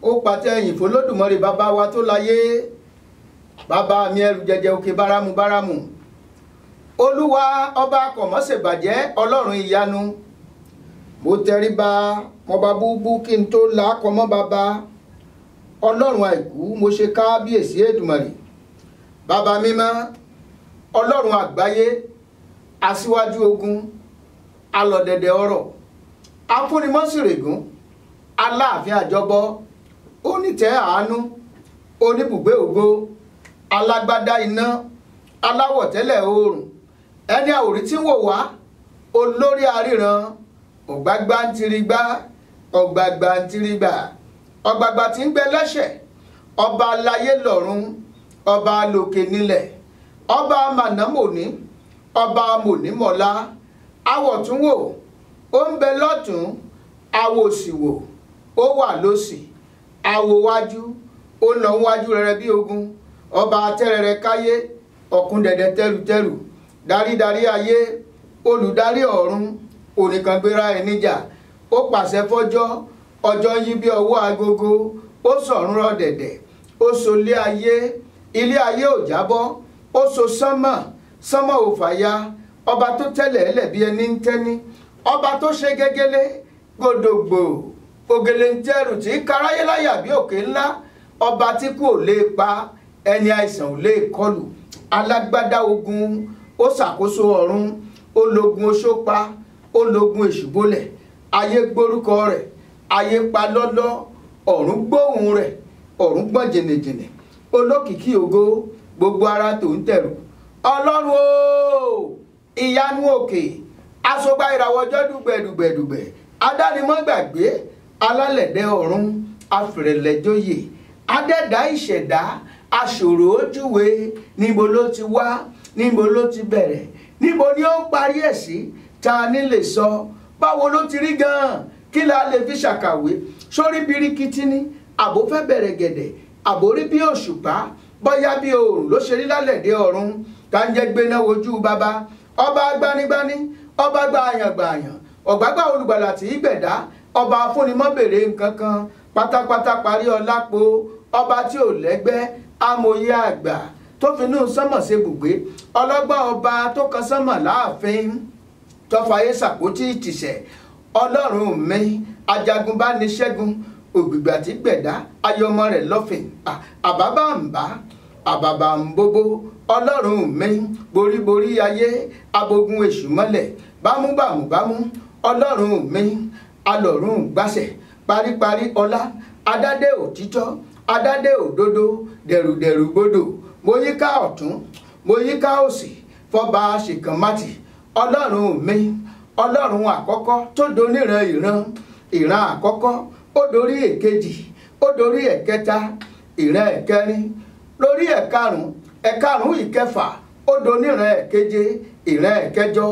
ó pàtẹ ẹ̀yìn f'Olódùmarè bàbá wa tó láyé, bàbá mi ẹrù jẹjẹ òkè báramu báramu, olúwa ọba kọ̀mọ́sẹ̀bàjẹ́ ọlọ́run ìyanu. mo tẹríba mo bá búbú kí n tó là á kọmọ́ bàbá ọlọ́run àìkú, mo ṣe kábíyèsí Èdùmàrè bàbá mímọ́, ọlọ́run àgbáyé, aṣíwájú ogun, alọ̀dẹ̀dẹ̀ ọ̀rọ̀, afúnimọ́sìrègún, aláàfin àjọbọ, onítẹ̀ àánú, oníbùgbé ògo, alágbádá iná, aláwọ̀tẹ́lẹ̀ oòrùn, ẹni àwòrí tí ń wò wá, olórí aríran, ọ̀gbàgbà ń tirigbá, ọ̀gbàgbà ń tirigbà, ọ̀gbàgbà tí ń gbẹ lẹ́sẹ̀, ọba aláyé lọ́run, ọba lókè nílẹ̀, ọba mànàmọ́ní, ọba mònímọ́lá, awọ̀túnwò, ó ń bẹ lọ́tún, awòsìwò, ó wà lósì, awòwájú, ó lọ wájú rere bí ogun, ọba tẹ́rẹrẹ káyé, ọ̀kun dẹ̀dẹ̀ tẹ́rùtẹ́rù, darídarí ayé, olùdarí ọ̀run, oníkangbéra ẹníjà, ó pàṣẹ fọ́jọ́, ọjọ́ yí bí ọwọ́ agogo, ó sọ̀run rọ̀ dẹ̀dẹ̀, ó so ilé ayé ò jábọ́, ó so sánmọ̀, sánmọ̀ ò fàya, ọba tó tẹ́lẹ̀ ẹlẹ̀ bí ẹni ń tẹ́ni, ọba tó ṣe gégélé gbòdògbò, ògèlè ń tẹ́rù tí karáyé láyà bí òkè ńlá, ọba tí kò lè pa, ẹni àìsàn ò lè kọlù, alágbádá ogun, ó ṣàkóso ọ̀run, ó lógun oṣópa, ó lógun èṣùbólẹ̀, ayé gbórúkọ rẹ̀, ayé pa lọ́lọ́, ọ̀run gbóhùn rẹ̀, ọ̀run gbọ́n jìnnìjìnnì, olókìkí ògo, gbogbo ara tó ń tẹ̀rù, ọlọ́run o, ìyanu òkè, aṣọgbà ìràwọ̀ ọjọ́ dùgbẹ̀dùgbẹ̀dùgbẹ̀, adánimọ̀gbàgbé, alálẹ̀dẹ̀ ọ̀run, afìrẹ̀lẹ̀jọyè, adẹ́dá ìṣẹ̀dá, aṣòro ojúwe, níbo ló ti wá, níbo ló ti bẹ̀rẹ̀, níbo ni ó ń parí ẹ̀ sí, ta ni lè sọ, báwo ló ti rí gan-an, kí la lè fi ṣàkàwé, sórí birikiti ni àbò fẹ́ bẹ̀rẹ̀ gẹ̀dẹ̀, àbórí bí òṣùpá, bóyá bí oòrùn ló ṣe rí lálẹ̀dẹ̀ ọ̀run, tá ń jẹ́ gbéná wojú bàbá, ọba gbanigbani, ọba gbààyàn, ọ̀gbàgbà olùgbàlà tí í gbẹ̀dá, ọba afúnimọ́bèrè nǹkan kan, pátápátá parí ọlápò, ọba tí ò lẹ́gbẹ́, amòye àgbà, tó finú sánmọ̀ ṣe bùgbé, ọlọ́gbọ́n ọba tó kan sánmọ̀ láàfin, tọ́fàyé sàpótí ìtìsẹ̀, ọlọ́run mi, ajagun bá ní ṣẹ́gun, ògbìgbà tí gbẹ̀dá, ayọmọ rẹ̀ lọ́fìn, àbàbà ń bóbó, ọlọ́run mi, boríborí ayé, abogun èṣù mọ́lẹ̀, bámúbàmúbámú, ọlọ́run mi, alọ̀run gbàṣẹ, paríparí ọlá, adádé òtítọ́, adádé òdodo, dẹ̀rùdẹ̀rù gbodò, mo yíká ọ̀tún, mo yíká òsì, fọba ṣèkànmátì, ọlọ́run mi, ọlọ́run àkọ́kọ́ tó doníran ìran àkọ́kọ́, ó dorí èkejì, ó dorí ẹ̀kẹta, ìran ẹ̀kẹrin, lórí ẹ̀karùn-ún ìkẹfà, ó doníran ẹ̀keje, ìran ẹ̀kẹjọ,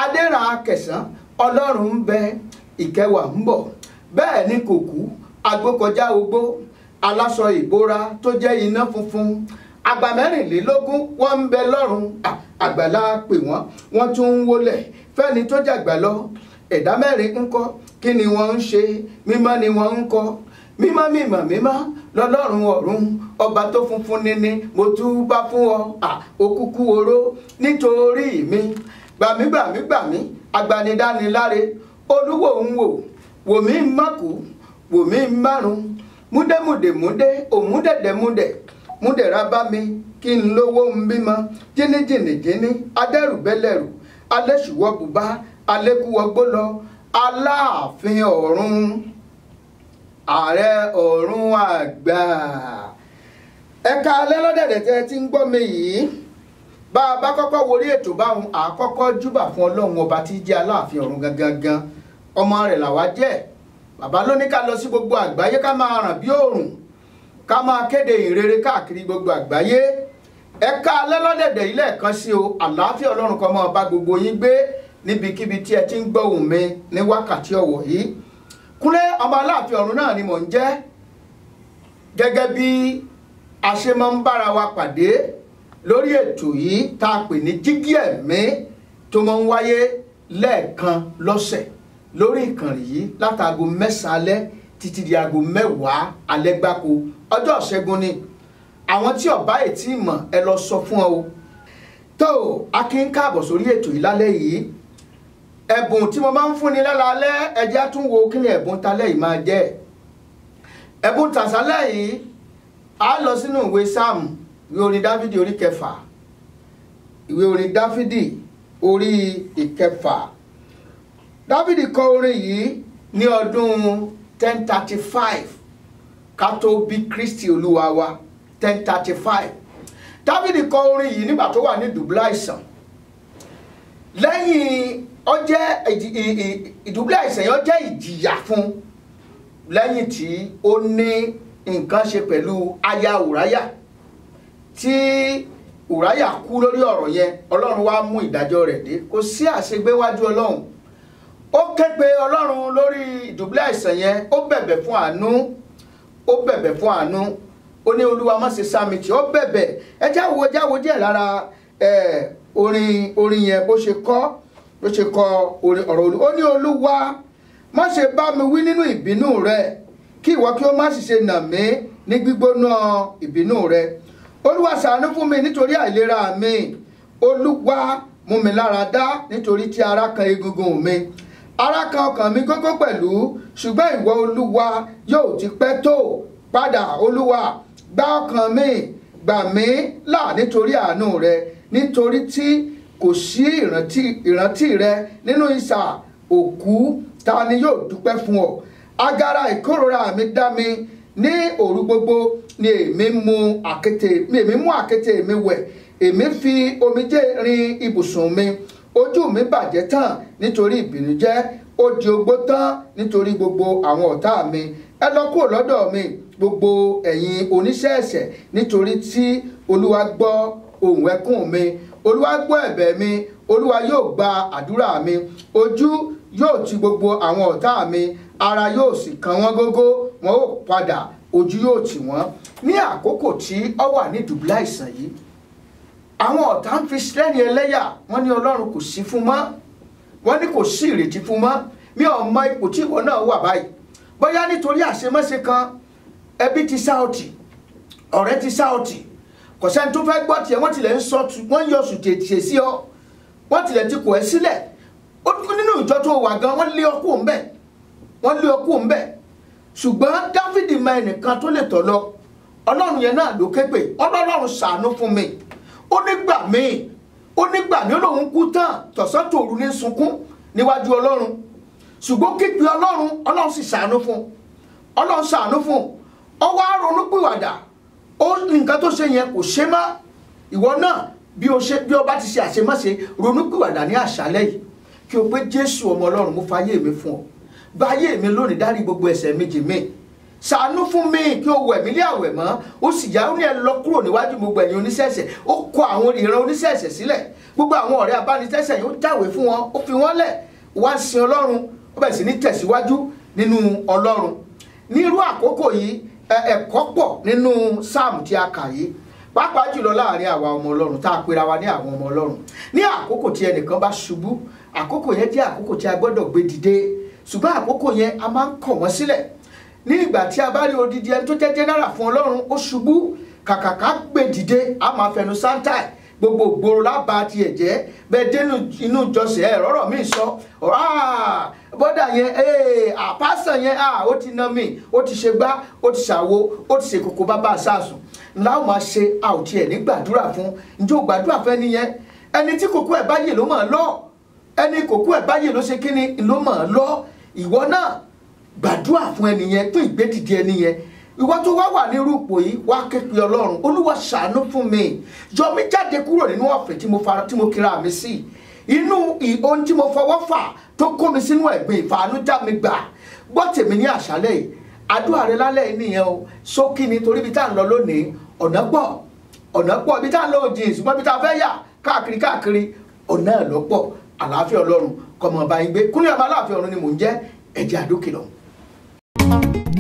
adéran akẹsàn, ọlọ́run ń bẹ, ìkẹwàá ń bọ̀, bẹ́ẹ̀ ni kò kú, agbókọjá ogbó, aláṣọ ìbora tó jẹ́ iná funfun, àgbà mẹ́rìnlélógún wọ́n ń bẹ lọ́run, àgbàlá pè wọ́n tún ń wólẹ̀ fẹ́ni tó jàgbà lọ, ẹ̀dá mẹ́rin ń kọ́, kí ni wọ́n ń ṣe, mímọ́ ni wọ́n ń kọ́, mímọ́ lọ́lọ́run ọ̀run, ọba tó funfun nini, mo túbá fún ọ, òkúkú oró nítorí mi, gbàmí, agbanidániláre, olúwo ń wò mí ń mọ́kù, wò mí ń márùn, múdẹ́múdẹ́múdẹ́, òmúdẹ̀dẹ̀múdẹ̀, múdẹ̀rá bá mi, kí n lówó ń bímọ, jíníjìnìjíní, adẹ́rùbẹ́lẹ̀rù, alẹ́ṣùwọ́ bùbá, alẹ́kúwọgbó lọ, aláàfin ọ̀run, ààrẹ ọ̀run àgbà. ẹ̀ka alẹ́ lọ́dẹ̀dẹ̀ tẹ́ ti ń gbọ́ mi yìí, bá a bá kọ́kọ́ worí ètò báwọn àkọ́kọ́ júbà fún ọlọ́run ọba tí jẹ́ aláàfin ọ̀run gangan, ọmọ rẹ̀ làwa jẹ́, bàbá ló ní ká lọ sí gbogbo àgbáyé ká máa ràn bí òòrùn, ká máa kéde ìrere káàkiri gbogbo àgbáyé. ẹ̀ka alẹ́ lọ́dẹ̀dẹ̀ ilé ẹ̀kan sí o, àlàáfíà ọlọ́run kan máa bá gbogbo yín gbé níbikíbi tí ẹ ti ń gbọ́ ohùn mi ní wákàtí ọ̀wọ̀ yìí. Kúnlé ọmọ aláàfin ọ̀run náà ni mò ń jẹ́, gẹ́gẹ́ bí a ṣe máa ń bára wa pàdé lórí ètò yìí tá a pè ní jígí ẹ̀mí, tó máa ń wáyé lẹ́ẹ̀kan lọ́sẹ̀ lórí ìkànnì yìí látago 9 alẹ́ títí di aago 10 alẹ́ gbáko. Ọjọ́ ìṣẹ́gun ni. Àwọn tí ọba ẹ̀ tí mọ̀ ẹ lọ sọ fún ọ. Tó Akin káàbọ̀ sórí ètò yìí lálẹ́ yìí. Ẹ̀bùn tí mo máa ń fúnni lálẹ́ ẹ jẹ́ á tún wo kí ni ẹ̀bùn talẹ́ yìí máa jẹ́. Ẹ̀bùn tàṣálẹ́ yìí a lọ sínú ìwé Sáàmù, ìwé orin Dáfídì orí 6. Ìwé orin Dáfídì orí 6. Dáfídì kọ orin yìí ní ọdún 1035 ká tó bí Kristi Olúwa wa. 1035. Dáfídì kọ orin yìí nígbà tó wà ní dùbúlẹ̀ àìsàn. Lẹ́yìn ó jẹ́ ìdùbúlẹ̀ àìsàn yẹn ó jẹ́ ìjìyà fún lẹ́yìn tí ó ní nǹkan ṣe pẹ̀lú aya Ùráyà. Tí Ùráyà kú lórí ọ̀rọ̀ yẹn, Ọlọ́run wá mú ìdájọ́ rẹ̀ dé. Kò sí àṣegbéwájú Ọlọ́run. Ó ké pe Ọlọ́run lórí ìdùbúlẹ̀ àìsàn yẹn, ó bẹ̀bẹ̀ fún àánú. Ó bẹ̀bẹ̀ fún àánú. Ó ní Olúwa má ṣe sá mi tì. Ó bẹ̀bẹ̀. Ẹ jáwo díẹ̀ lára orin yẹn bó ṣe kọ orin ọ̀rọ̀ Olúwa. Ó ní Olúwa má ṣe bá mi wí nínú ìbínú rẹ, kí ìwọ kí ó má sì ṣe nà mí ní gbígbóná ìbínú rẹ. Olúwa ṣàánú fún mi nítorí àìlera mi. Olúwa mú mi lára dá nítorí tí ara kan egungun mi. Ara kan ọkàn mi gógó pẹ̀lú, ṣùgbọ́n ìwọ Olúwa yóò ti pẹ́ tó. Padà Olúwa, gbá ọkàn mi, gbà mí là nítorí àánú rẹ, nítorí tí kò sí ìrántí rẹ nínú isà òkú, ta ni yóò dúpẹ́ fún ọ? Agara ìkórora mi dá mi, ní òru gbogbo ni èmi mú àkéte mi wẹ̀, èmi fi omijé rin ibùsùn mi, ojú mi bàjẹ́ tán nítorí ìbìnújẹ́, ó di ogbó tán nítorí gbogbo àwọn ọ̀tá mi. Ẹ lọ kúrò lọ́dọ̀ mi gbogbo ẹ̀yin oníṣẹ́ ẹ̀ṣẹ̀, nítorí tí Olúwa gbọ́ ohùn ẹkún mi. Olúwa gbọ́ ẹ̀bẹ̀ mi, Olúwa yóò gba àdúrà mi. Ojú yóò ti gbogbo àwọn ọ̀tá mi, ara yóò sì kan wọ́n gógó, wọn ó padà, ojú yóò tì wọ́n. Ní àkókò tí ó wà ní dùbúlẹ̀ àìsàn yìí, àwọn ọ̀tá ń fi Ísírẹ́lì ẹlẹ́yà. Wọ́n ní Ọlọ́run kò sí fún mọ́. Wọ́n ní kò sí ìrètí fún mọ́. Mi ò mọ ipò tí ìwọ náà wà báyìí. Bóyá nítorí àṣemáṣe kan, ẹbí ti sá ọtì, ọ̀rẹ́ ti sá ọtì, kò sẹ́ni tó fẹ́ gbọ́ tiẹ̀. Wọ́n tilẹ̀ ń sọ wọ́n yọ sùn tètè sí ọ. Wọ́n tilẹ̀ ti kọ̀ ẹ́ sílẹ̀. Nínú ìjọ tó wà gan, wọ́n lé ọkú ńbẹ̀. Wọ́n lé ọkú ńbẹ̀. Ṣùgbọ́n Dáfídì mọ ẹnìkan tó lè tọ̀ lọ. Ọlọ́run yẹn náà ló ké pè. Ọlọ́run ṣàánú fún mi. Ó nígbà míì. Ó lóun kú tán, tọ̀sán tòru ní sunkún níwájú Ọlọ́run. Ṣùgbọ́n képe Ọlọ́run sì ṣàánú fún. Ọlọ́run ṣàánú fún. Ó wá ronú pìwàdà. Nǹkan tó ṣe yẹn kò ṣe mọ́. Ìwọ náà bí o bá ti ṣe àṣemáṣe, ronú pìwàdà ní àṣálẹ́ yìí. Kí o pé Jésù ọmọ Ọlọ́run, mo fayé mi fún ọ. Gba ayé mi lónìí, dárí gbogbo ẹ̀ṣẹ̀ méjì mi. Ṣàánú fún mi kí o wẹ̀ mí lé àwẹ̀ mọ́. Ó sì yá ó ní ẹ lọ kúrò níwájú gbogbo ẹ̀yin oníṣẹ̀ṣẹ̀. Ó kọ àwọn ìran oníṣẹ̀ṣẹ̀ sílẹ̀. Gbogbo àwọn ọ̀rẹ́ abánitẹ́ṣẹ̀ yìí ó jáwèé fún wọn. Ó fi wọ́n lẹ̀. Wá sin Ọlọ́run. Ó bẹ̀rẹ̀ sí ní tẹ̀síwájú nínú Ọlọ́run. Ní irú àkókò yìí, ẹ̀kọ́ pọ̀ nínú Sáàmù tí a kà yìí. Pàápàá jùlọ láàrin àwa ọmọ Ọlọ́run tá a pera wa ní àwọn ọmọ Ọlọ́run. Ní àkókò tí ẹnìkan bá ṣubú, àkókò yẹn jẹ́ àkókò tí a gbọ́dọ̀ gbé dìde. Ṣùgbọ́n àkókò yẹn a máa ń kọ̀ wọ́n sílẹ̀. Ní ìgbà tí a bá rí odidi ẹni tó jẹ́ jẹ́nẹ́rà fún Ọlọ́run, ó ṣubú, kàkàká gbé dìde, a máa fẹnu sáńtà gbogbo ògbóró lába tiẹ̀ jẹ́. Bẹ́ẹ̀ dénú inú ìjọsìn ẹ̀ rọ́rọ̀ mi sọ. Bọ́dà yẹn, àpásàn yẹn, ó ti ná mi, ó ti ṣe gbá, ó ti ṣàwo, ó ti ṣe kòkó bàbá àṣàsùn. Ńlá ó máa ṣe àwòtí ẹ̀ ní gbàdúrà fún. Ǹjẹ́ o gbàdúrà fẹ́ nìyẹn? Ẹni tí kòkó ẹ̀ bá yè ló máa lọ. Ẹni kòkó ẹ̀ bá yè ló ṣe kíni ló máa lọ. Ìwọ náà gbàdúrà fún ẹni yẹn, tó ìgbédìde ẹni yẹn. Ìwọ tó wá wà ní irú ipò yìí, wá ké pe Ọlọ́run. Olúwa ṣàánú fún mi. Yọ mí jáde kúrò nínú ọ̀fìn tí mo kíra mi sí. Inú ohun tí mo fọwọ́ fà tó kó mi sínú ẹ̀gbin, ìfàánú já mi gbà. Gbọ́ tèmi ní àṣálẹ́ yìí. Àdúrà rẹ lálẹ́ yìí nìyẹn o. Ṣókí ni torí ibi tá à ń lọ lónìí, ọ̀nà pọ̀ ibi tá à ń lọ òdì, ṣùgbọ́n ibi tá a fẹ́ yà káàkiri ọ̀nà ẹ̀ ló pọ̀. Àlàáfíà Ọlọ́run kó máa bá yín gbé. Kúnlé ọmọ aláàfin ọ̀run ni mò ń jẹ́. Ẹ jẹ́ àdókè lọ.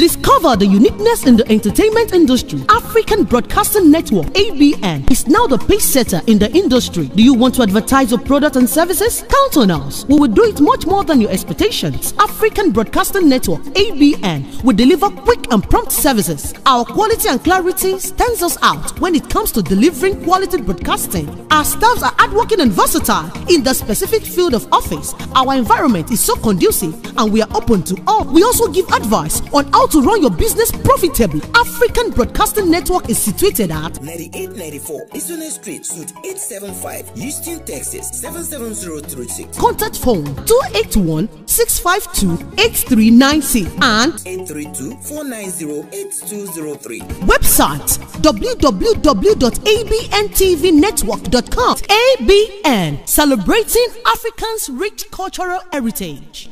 Discover the uniqueness in the entertainment industry. African Broadcasting Network, ABN, is now the pace setter in the industry. Do you want to advertise your product and services? Count on us. We will do it much more than your expectations. African Broadcasting Network, ABN, will deliver quick and prompt services. Our quality and clarity stands us out when it comes to delivering quality broadcasting. Our staffs are hardworking and versatile in the specific field of office. Our environment is so conducive and we are open to all. We also give advice on how to run your business profitably. African Broadcasting Network is situated at 9894 Eastern Street, Suite 875, Houston, Texas 77036. Contact phone 281-652-8396 and 832-490-8203. Website www.abntvnetwork.com. ABN, celebrating Africans' rich cultural heritage.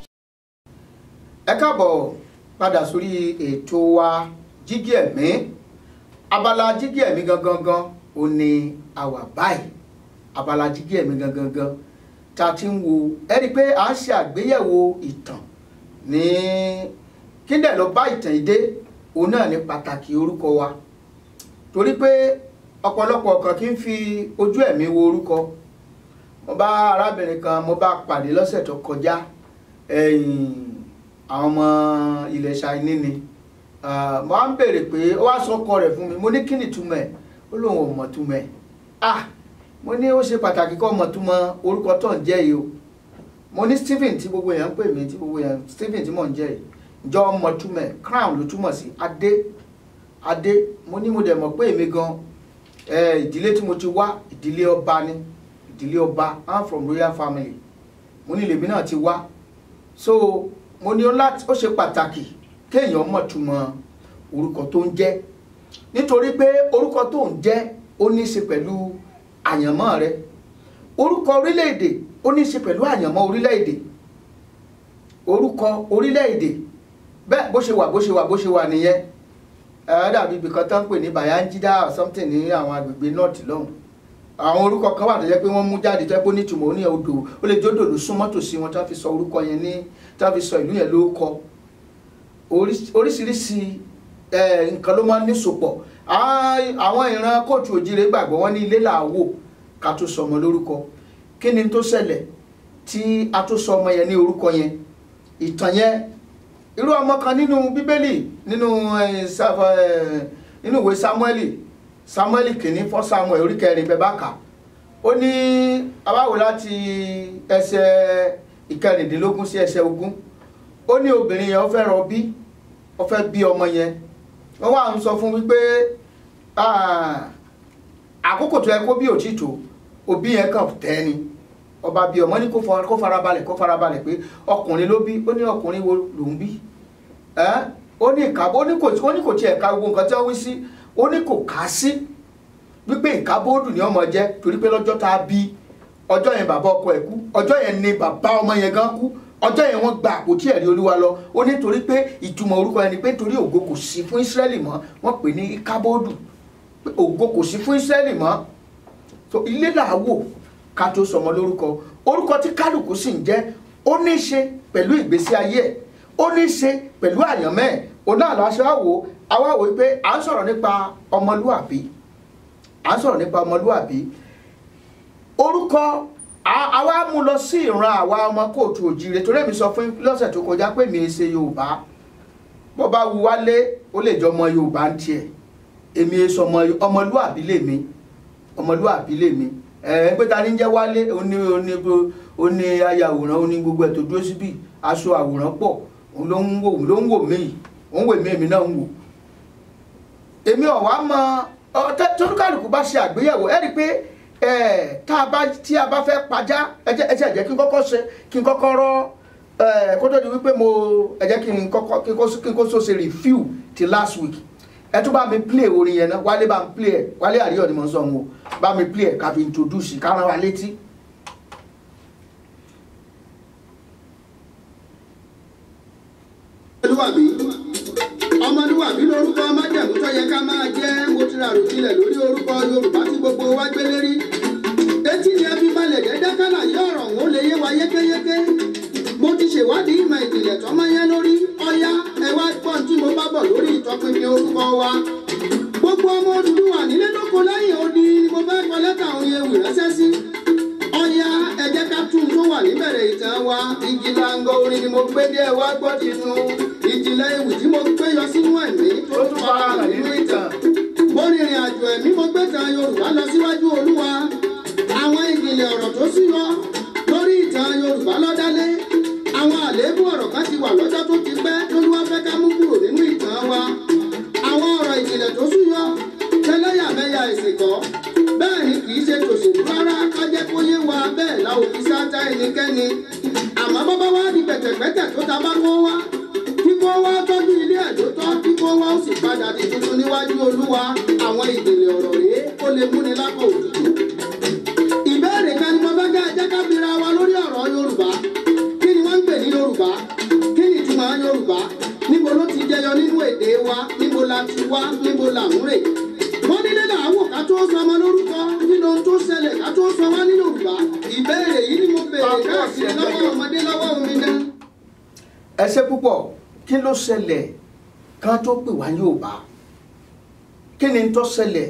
Ẹ káàbọ̀ padà sórí ètò wa Jígí Ẹ̀mí. Abala Jígí Ẹ̀mí gangan ó ní àwa báyìí. Abala Jígí Ẹ̀mí gangan tá ti ń wo ẹ rí pé à ń ṣe àgbéyẹ̀wò ìtàn ní kíndẹ̀ lọ bá ìtàn ìdé òun náà ní pàtàkì orúkọ wa. Torí pé ọ̀pọ̀lọpọ̀ kan kì í fi ojú ẹ̀mí wo orúkọ. Mo bá arábìnrin kan mo bá pàdé lọ́sẹ̀ tó kọjá àwọn ọmọ ilẹ̀ Ṣáínì ni mo á ń bèèrè pé ó wá sọ ọkọ rẹ̀ fún mi mo ní kí ni túmọ̀ ẹ̀ ó lóun ò mọ̀ túmọ̀ ẹ̀ mo ní ó ṣe pàtàkì kó mọ̀ túmọ̀ orúkọ tó ń jẹ́ yìí o mo ní Stephen tí gbogbo èèyàn ń pè mí tí gbogbo èèyàn Stephen tí mò ń jẹ́ yìí jọ mọ̀ túmọ̀ ẹ̀ crown ló túmọ̀ sí adé mo ní mo dẹ̀ mọ̀ pé èmi gan ìdílé tí mo ti wá ìdílé ọba ni ìdílé ọba I'm from royal family mo ní lèmi náà ti wá so mo ní ó ṣe pàtàkì kéèyàn mọ̀ túmọ̀ orúkọ tó ń jẹ́ nítorí pé orúkọ tó ń jẹ́ ó ní í ṣe pẹ̀lú àyànmọ́ rẹ orúkọ orílẹ̀-èdè ó ní í ṣe pẹ̀lú àyànmọ́ orílẹ̀-èdè orúkọ orílẹ̀-èdè bẹ́ẹ̀ bó ṣe wà nìyẹn dàbí ibìkan tó ń pè ní Bayangida or something ní àwọn agbègbè north lọ́hùn àwọn orúkọ kan wà tó jẹ́ pé wọ́n mú jáde tó pé nítumọ̀ ó ní odò ó lè jódò ló súnmọ́ tòsí wọn tó fi sọ orúkọ yẹn ní tó fi sọ ìlú yẹn lórúkọ oríṣiríṣi nǹkan ló máa ń ní sopọ̀ àwọn ìran kóòtù òjìrè gbàgbọ́ wọn ní ilé làwò ká tó sọmọ lórúkọ kí ni tó ṣẹlẹ̀ tí a tó sọ ọmọ yẹn ní orúkọ yẹn ìtàn yẹn irú ọmọ kan nínú bíbélì nínú ìwé Sámúẹ́lì kìíní fọ́ Sámúẹ́lì orí 4 bẹ́ẹ̀ bá kà ó ní abáwo láti ẹsẹ̀ 19 sí ẹsẹ̀ 20 ó ní obìnrin yẹn ó fẹ́ rọbí ó fẹ́ bí ọmọ yẹn wọ́n wá ń sọ fún wípé àkókò tó yẹ kó bí òtítọ́ òbí yẹn kàn tẹ́ ni ọba bí ọmọ ní kó farabalẹ̀ pé ọkùnrin ló bí ó ní ọkùnrin wo ló ń bí ó ní ìkábó ó ní kò tiẹ̀ ka gbogbo nǹkan tí wọ́n wí sí ó ní kò ká sí wípé ìkábódù ni ọmọ jẹ́ torí pé lọ́jọ́ tá a bí ọjọ́ yẹn bàbá ọkọ ẹ̀ kú ọjọ́ yẹn ni bàbá ọmọ yẹn gan kú ọjọ́ yẹn wọ́n gba àpótí ẹ̀rí Olúwa lọ ó ní torí pé ìtumọ̀ orúkọ ẹni pé torí ògo kò sí fún Ísírẹ́lì mọ́ wọ́n pè ní ìkábódù pé ògo kò sí fún Ísírẹ́lì mọ́ so ilé làwò ká tó sọmọ lórúkọ orúkọ tí kálukú sì ń jẹ́ ó ní í ṣe pẹ̀lú ìgbésí ayé ẹ̀ ó ní í ṣe pẹ̀lú àyànmọ́ ẹ̀ òun náà lọ aṣọ àwò pé à ń sọ̀rọ̀ nípa ọmọlúwàbí orúkọ àwa mú lọ sí ìran àwa ọmọ kóòtù òjìrè torí èmi sọ fún lọ́sẹ̀ tó kọjá pé mi ṣe Yorùbá bó bá wu wálé ó lè jọ ọmọ Yorùbá ń tiẹ̀ èmi sọ ọmọlúwàbí lèmi pé ta ní jẹ́ Wálé ó ní ayàwòrán ó ní gbogbo ẹ̀ tó dúró síbí aṣọ àwòrán pọ̀ òun ló ń wò mí òun wò mí èmi náà ń wò èmi ọ̀wá mọ tóníkàlùkù bá ṣe àgbéyẹ̀wò ẹ rí i pé tí a bá fẹ́ pajá ẹ jẹ́ kí n kọ́kọ́ rọ́ kó tó di wípé ẹ jẹ́ kí n kó so ṣe review ti last week ẹ tún bá mi play orin yẹn náà Wálé bá mi play ẹ Wálé Àríyọ̀ ni mo ń sọ wọn o bá mi play ẹ ká fi introduce ká rán wa létí. ọmọlúwàbí lórúkọ májẹ̀mú tó yẹ ká máa jẹ́ mo ti ra ròjìnlẹ̀ lórí orúkọ Yorùbá tí gbogbo wa gbé lérí etí ni ẹbí balẹ̀ gẹ́gẹ́ kálà yí ọ̀rọ̀ òun lè yé wa yékéyéké mo ti ṣèwádìí ìmọ̀ ìjìnlẹ̀ tọ́mọ yẹn lórí ọ̀yá ẹ wá gbọ́n tí mo bá bọ̀ orúkọ wa. Gbogbo ọmọ Odùduwà nílé lóko lẹ́yìn odi ni mo fẹ́ kọ lẹ́tà òun ewì ránṣẹ́ sí. Ọya ẹ jẹ́ ká tún tó wà níbẹ̀rẹ̀ ìtàn wa. Ìjìlàngọ̀ orin ni mo gbé dé wá gbọ́ tinú. Ìjìnlẹ̀ ewì tí mo gbé yọ sínú ẹ̀mí tó tún fara hàn nínú ìtàn. Mo rìnrìn àjò ẹ̀mí mo gbé tan Yorùbá lọ síwájú Olúwa. Àwọn ìjìnlẹ̀ ọ̀rọ̀ tó súyọ lórí ìtàn Yorùbá lọ́dálé. Àwọn àléébù ọ̀rọ̀ kan ti wà lọ́jọ́ tó ti pẹ́ t'Olúwa fẹ́ ká mú kúrò nínú ìtàn wa. Àwọn ọ̀rọ̀ ìjìnlẹ̀ tó súyọ tẹ́lẹ̀yàmẹ̀yà ìsìnkọ́. Bẹ́ẹ̀ ni kì í ṣe tòṣèlú rárá ká jẹ́ kó yé wa bẹ́ẹ̀ la ò fi sáátá ẹnikẹ́ni. Àmọ́ bàbá wa di pẹ̀tẹ̀pẹ̀tẹ̀ tó ta bá kó wá. Kíkó wá tọ́jú ilé ẹ̀ tó tọ́, kíkó wá ó sì padà di tuntun níwájú Olúwa. Àwọn ìjìnlẹ̀ ọ̀rọ̀ rèé ó lè múni lápò òtútù. Ìbéèrè kan ni mo fẹ́ ká jẹ́ ká bira wa lórí ọ̀rọ̀ Yorùbá. Kí ni wọ́n ń pè ní Yorùbá? Kí ni ìtumọ̀ Yorùbá? Níbo ló ti jẹyọ nínú èdè wa? Níbo la ti wá? Níbo là ń rè? Wọ́n nílé làwọ̀ ká tó sọ ọmọ lórúkọ. Kí ló ń tó ṣẹlẹ̀ ká tó sọ wá ní Yorùbá? Ìbéèrè yìí ni mo béèrè káàkiri lọ́wọ́ ọmọdé lọ́wọ́ omidan. Ẹ ṣé púpọ̀. Kí ló ṣẹlẹ̀ kan tó pè wá Yorùbá? Kí ni tó ṣẹlẹ̀?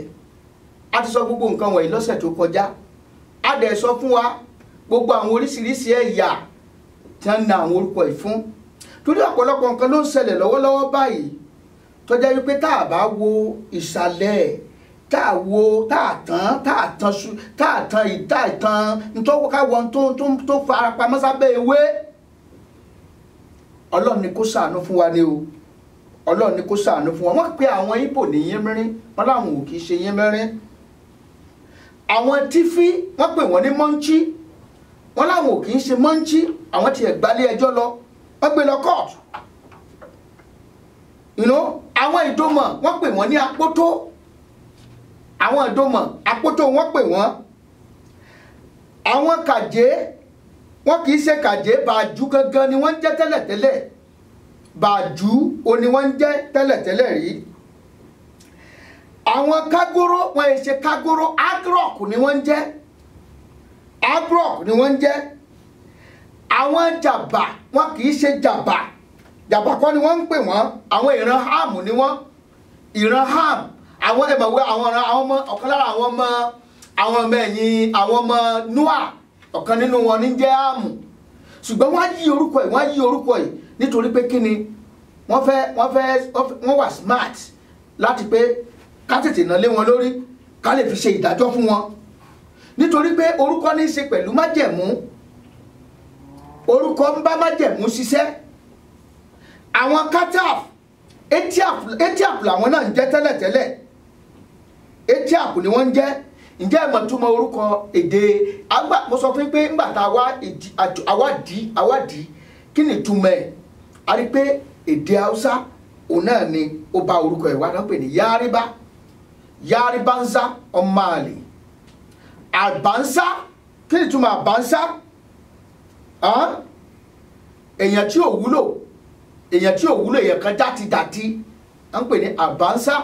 A ti sọ gbogbo nǹkan wọ̀nyí lọ́sẹ̀ tó kọjá. A dẹ̀ sọ fún wa gbogbo àwọn oríṣiríṣi ẹ̀yà tí wọ́n na àwọn orúkọ yìí fún. Torí ọ̀pọ̀lọpọ̀ nǹkan ló ń ṣẹlẹ̀ lọ́wọ́lọ́wọ́ báyìí tó jẹ́ wípé tá a bá wo ìsàlẹ̀ tá a tán nítorí káwọn tó farapamọ́ sábẹ́ ewé. Ọlọ́run ni kó ṣàánú fún wa ni o. Ọlọ́run ni kó ṣàánú fún wa. Wọ́n pe àwọn Ìgbò ní yínmírín, wọ́n láwọn ò kì í ṣe yínmírín. Àwọn Tífí wọ́n pè wọ́n ní mọ́ńchí, wọ́n láwọn ò kì í ṣe mọ́ńchí. Àwọn tiẹ̀ gbálé ẹjọ́ lọ, wọ́n gbé lọ kóòtù. Àwọn Ìdòmọ̀ wọ́n pè wọ́n ní Apótó. Àwọn Ìdòmọ̀ Apótó wọ́n pè wọ́n. Àwọn Kàjé wọ́n kì í ṣe Kàjé, Bàjú gangan ni wọ́n ń jẹ́ tẹ́lẹ̀tẹ́lẹ̀. Bàjú o ni wọ́n ń jẹ́ tẹ́lẹ̀tẹ́lẹ̀ rí. Àwọn Kágóró wọ́n yẹ ṣe Kágóró, Agrok ni wọ́n ń jẹ́. Agrok ni wọ́n ń jẹ́. Àwọn Jàbà wọ́n kì í ṣe Jàbà. Jàbà kọ́ ni wọ́n ń pè wọ́n. Àwọn ìran Ham ni wọ́n. Ìran Ham. Àwọn ẹ̀mọ̀wé àwọn ọmọ ọ̀kan lára àwọn ọmọ ẹ̀yìn àwọn ọmọ Noah. Ọ̀kan nínú wọn ní jẹ́ Ámù. Ṣùgbọ́n wọ́n yí orúkọ yìí nítorí pé kí ni wọ́n wà smart láti pé ká tètè ná lé wọn lórí ká lè fi ṣe ìdájọ́ fún wọn. Nítorí pé orúkọ ní í ṣe pẹ̀lú májẹ̀mú. Orúkọ ń bá májẹ̀mú ṣiṣẹ́. Àwọn Kátàf, Etiap làwọn náà ń jẹ́ tẹ́lẹ̀tẹ́lẹ̀. Etiap ni wọ́n ń jẹ́. Ǹjẹ́ ẹ mọ̀ túmọ̀ orúkọ èdè àgbà? Mo sọ fún yín pé ńgbà tá àwádìí kí ni túmọ̀ ẹ̀? A rí pé èdè Haúsá òun náà ni ó bá orúkọ ẹ̀ wá náà pè ní Yáríbá. Yáríbánsá ọmọ àlè. Àbánsá, kí ni túmọ̀ Àbánsá? Èèyàn tí ò wúlò, èèyàn kan dátidàti wọ́n ń pè ní Àbánsá.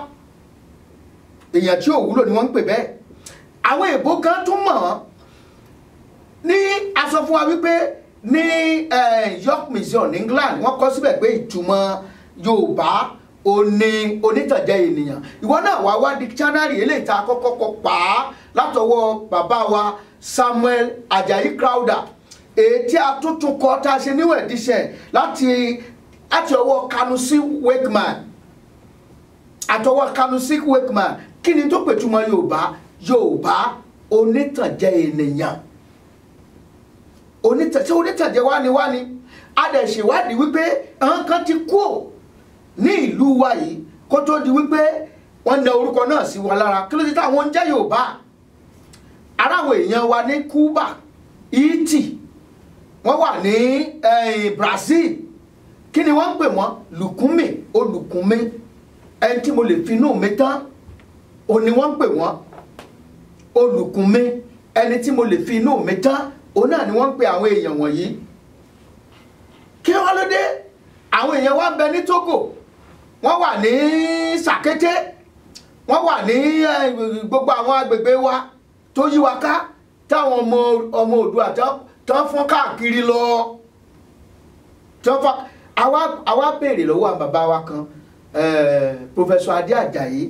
Èèyàn tí ò wúlò ni wọ́n ń pè bẹ́ẹ̀. Àwọn èbó kan tún mọ̀ ní aṣọ fún wa wípé ní York Museum ní England wọ́n kọ síbẹ̀ pé ìtumọ̀ Yorùbá onítànjẹ ènìyàn. Ìwọ náà wá dictionary eléyìí tá a kọ́kọ́ pa á látọwọ́ bàbá wa Samuel Ajayi Crowther, èyí tí a tuntun kọ tá a ṣe níwọ̀n edition láti ọwọ́ Kanusi Wakeman. Kí ni tó pètúmọ̀ Yorùbá onítànjẹ ènìyàn. Onítànjẹ wá ni. A dẹ̀ ṣèwádìí wípé àwọn kan ti kú ní ìlú wa yìí kó tó di wípé wọ́n na orúkọ náà sí wa lára. Kí ló dé táwọn ń jẹ́ Yorùbá? Aráwọ̀ èèyàn wa ní Cuba, Haiti, wọ́n wà ní Brazil. Kí ni wọ́n ń pè wọ́n? Lùkúnmí, olùkúnmí. Ẹni tí mo lè fi inú mi tán òun ni wọ́n ń pè wọ́n. Olùkúnmí, ẹni tí mo lè fi inú mi tán òun náà ni wọ́n ń pè àwọn èèyàn wọ̀nyí. Kí wọ́n ló dé? Àwọn èèyàn wa ń bẹ ní Togo, wọ́n wà ní Sàkété, wọ́n wà ní gbogbo àwọn agbègbè wa tó yí wa ká táwọn ọmọ Oòduà tán fọ́n káàkiri lọ. Àwa béèrè lọ́wọ́ àwọn bàbá wa kan Professor Adé Àjàyí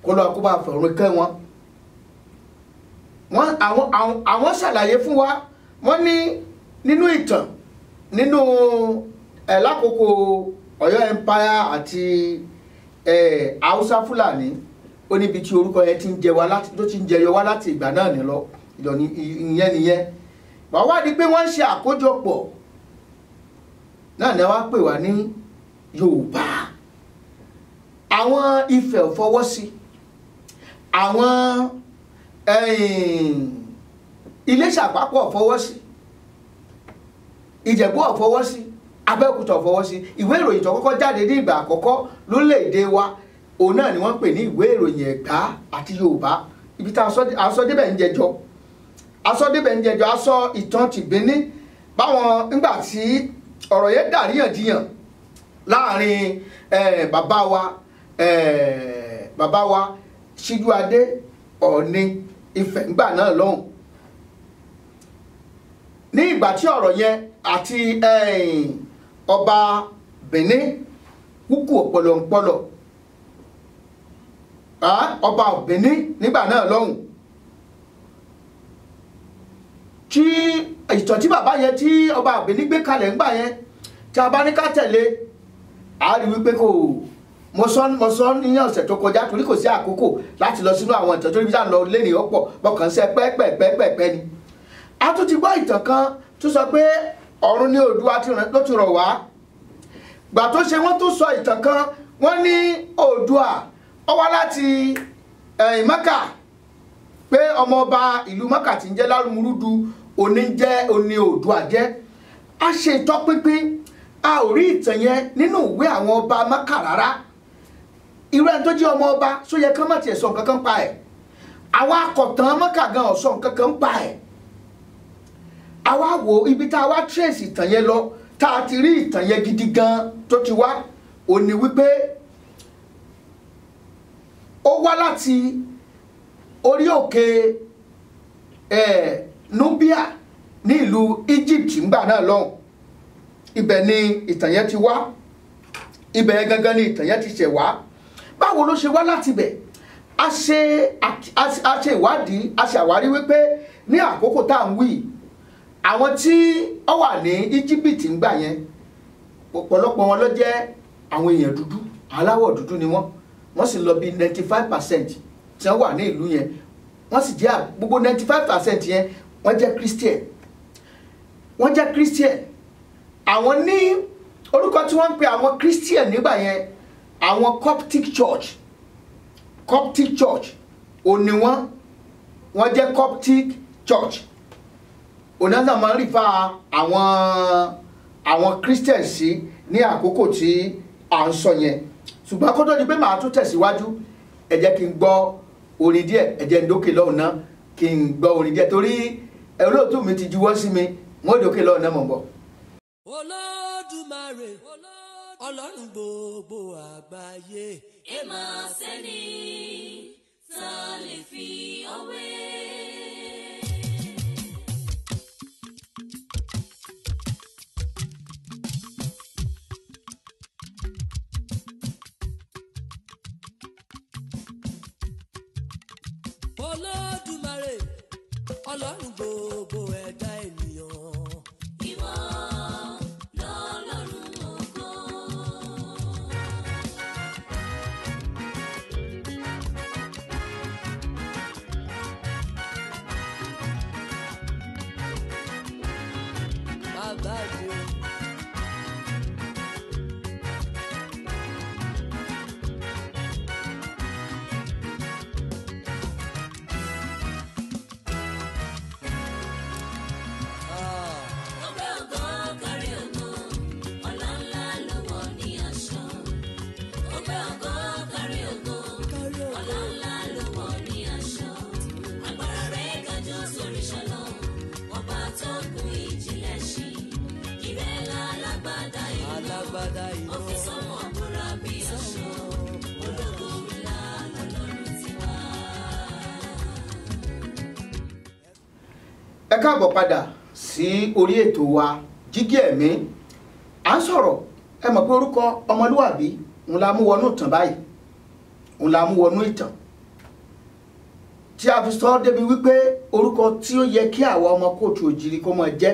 kó lọ kó bá fọ̀run kẹ́ wọn. Àwọn ṣàlàyé fún wa wọ́n ní nínú ìtàn nínú lákòókò Ọ̀yọ́ Empire àti Haúsá Fúlàní ó níbi tí orúkọ yẹn ti ń jẹyọ wá láti ìgbà náà nílọ ìyẹn nìyẹn. wàá wá di pé wọ́n ń ṣe àkójọpọ̀ náà ni wọ́n á pè wá ní Yorùbá. Àwọn Ifẹ̀ ò fọwọ́ sí, àwọn Iléṣà àpapọ̀ ò fọwọ́ sí, Ìjẹ̀bú ò fọwọ́ sí, Abẹ́òkúta ò fọwọ́ sí. Ìwé ìròyìn tó kọ́kọ́ jáde ní ìgbà àkọ́kọ́ lórílẹ̀‐èdè wa òun náà ni wọ́n pè ní ìwé ìròyìn Ẹ̀gbá àti Yorùbá. Ibi tá a sọ débẹ̀ ń jẹjọ́ a sọ ìtàn ti Benin báwọn nígbà tí ọ̀rọ̀ yẹn dàríyànjiyàn láàrin bàbá wa Síjúadé Ọọ̀ni Ifẹ̀ ńgbà náà lọ́hùn. Ní ìgbà tí ọ̀rọ̀ yẹn àti ọba Benin Kúkú Ọ̀pọ̀lọ̀ǹpọ̀lọ̀ ọba Benin nígbà náà lọ́hùn, tí ìtàn tí bàbá yẹn tí ọba Benin gbé kalẹ̀ ńgbà yẹn tí a bá ní ká tẹ̀lé a rí wípé kò mo sọ ní ọ̀sẹ̀ tó kọjá torí kò sí àkókò láti lọ sínú àwọn ìtàn tó níbi tá à ń lọ lẹ́nì ọ̀pọ̀ bọ́kàn ṣe pẹ́ẹ́pẹ́ẹ́pẹ́ ni. A tún ti gbọ́ ìtàn kan tó sọ pé ọ̀run ní Oòduà ló ti rọ̀ wá. Gbà tó ṣe wọ́n tó sọ ìtàn kan wọ́n ní Oòduà ó wá láti Mákà pé ọmọ ọba ìlú Mákà tí ń jẹ́ Lárúmúrúdù òní Oòduà jẹ́. A ṣe ìtọ́pinpin a ò rí ìtàn yẹn nínú ìwé àwọn ọba Mákà rárá. Irú ẹni tó jẹ́ ọmọ ọba só yẹ kán má tiẹ̀ sọ nǹkan kan pa ẹ̀. Àwa akọ̀tàn Mákà gan ò sọ nǹkan kan pa ẹ̀. Àwa wo ibi tá a wá trace ìtàn yẹn lọ tá a ti rí ìtàn yẹn gidi gan tó ti wá ò ní wípé ó wá láti orí òkè Nubia ní ìlú Egypt ńgbà náà lọ́hùn. Ibẹ̀ ni ìtàn yẹn ti wá, ibẹ̀ yẹn gangan ni ìtàn yẹn ti ṣẹ̀ wá. Báwo ló ṣe wá láti bẹ̀? A ṣe ìwádìí, a ṣe àwárí wípé ní àkókò tá à ń wí àwọn tí ó wà ní Íjíbítì ńgbà yẹn ọ̀pọ̀lọpọ̀ wọn ló jẹ́ àwọn èèyàn dúdú, aláwọ̀ dúdú ni wọ́n sì lọ bí 95% tí wọ́n wà ní ìlú yẹn. Wọ́n sì jẹ́ gbogbo 95% yẹn wọ́n jẹ́ Christian. Àwọn ní orúkọ tí wọ́n ń pe àwọn Christian nígbà yẹn àwọn Coptic Church òní wọ́n jẹ́ Coptic Church. Onáza máa ń rí fa àwọn Christian sí ní àkókò tí à ń sọ yẹn. Ṣùgbọ́n kó tó di pé màá tún tẹ̀síwájú ẹ jẹ́ kí n gbọ́ orin díẹ̀, ẹ jẹ́ n dókè lọ́hùn náà kí n gbọ́ orin díẹ̀ torí olóòtú mi ti juwọ́ sí mi wọ́n dókè lọ́hùn náà mọ̀ bọ̀. Olódùmarè Ọlọ́run gbogbo àgbáyé. Ẹ máa sẹ́ni tá a lè fi ọwé. Olódùmarè Ọlọ́run gbogbo ẹ̀dá ènìyàn. Ìwọ lọ́lọ́run ògo. Bàbá mi o. Ẹ káàbọ̀ padà sí orí ètò wa Jígí Ẹ̀mí. À ń sọ̀rọ̀ ẹ mọ̀ pé orúkọ ọmọlúwàbí òun la mú wọnú ìtàn báyìí, òun la mú wọnú ìtàn tí a fi sọ débi wípé orúkọ tí ó yẹ kí àwa ọmọ Kóòtù Òjìrì kó máa jẹ́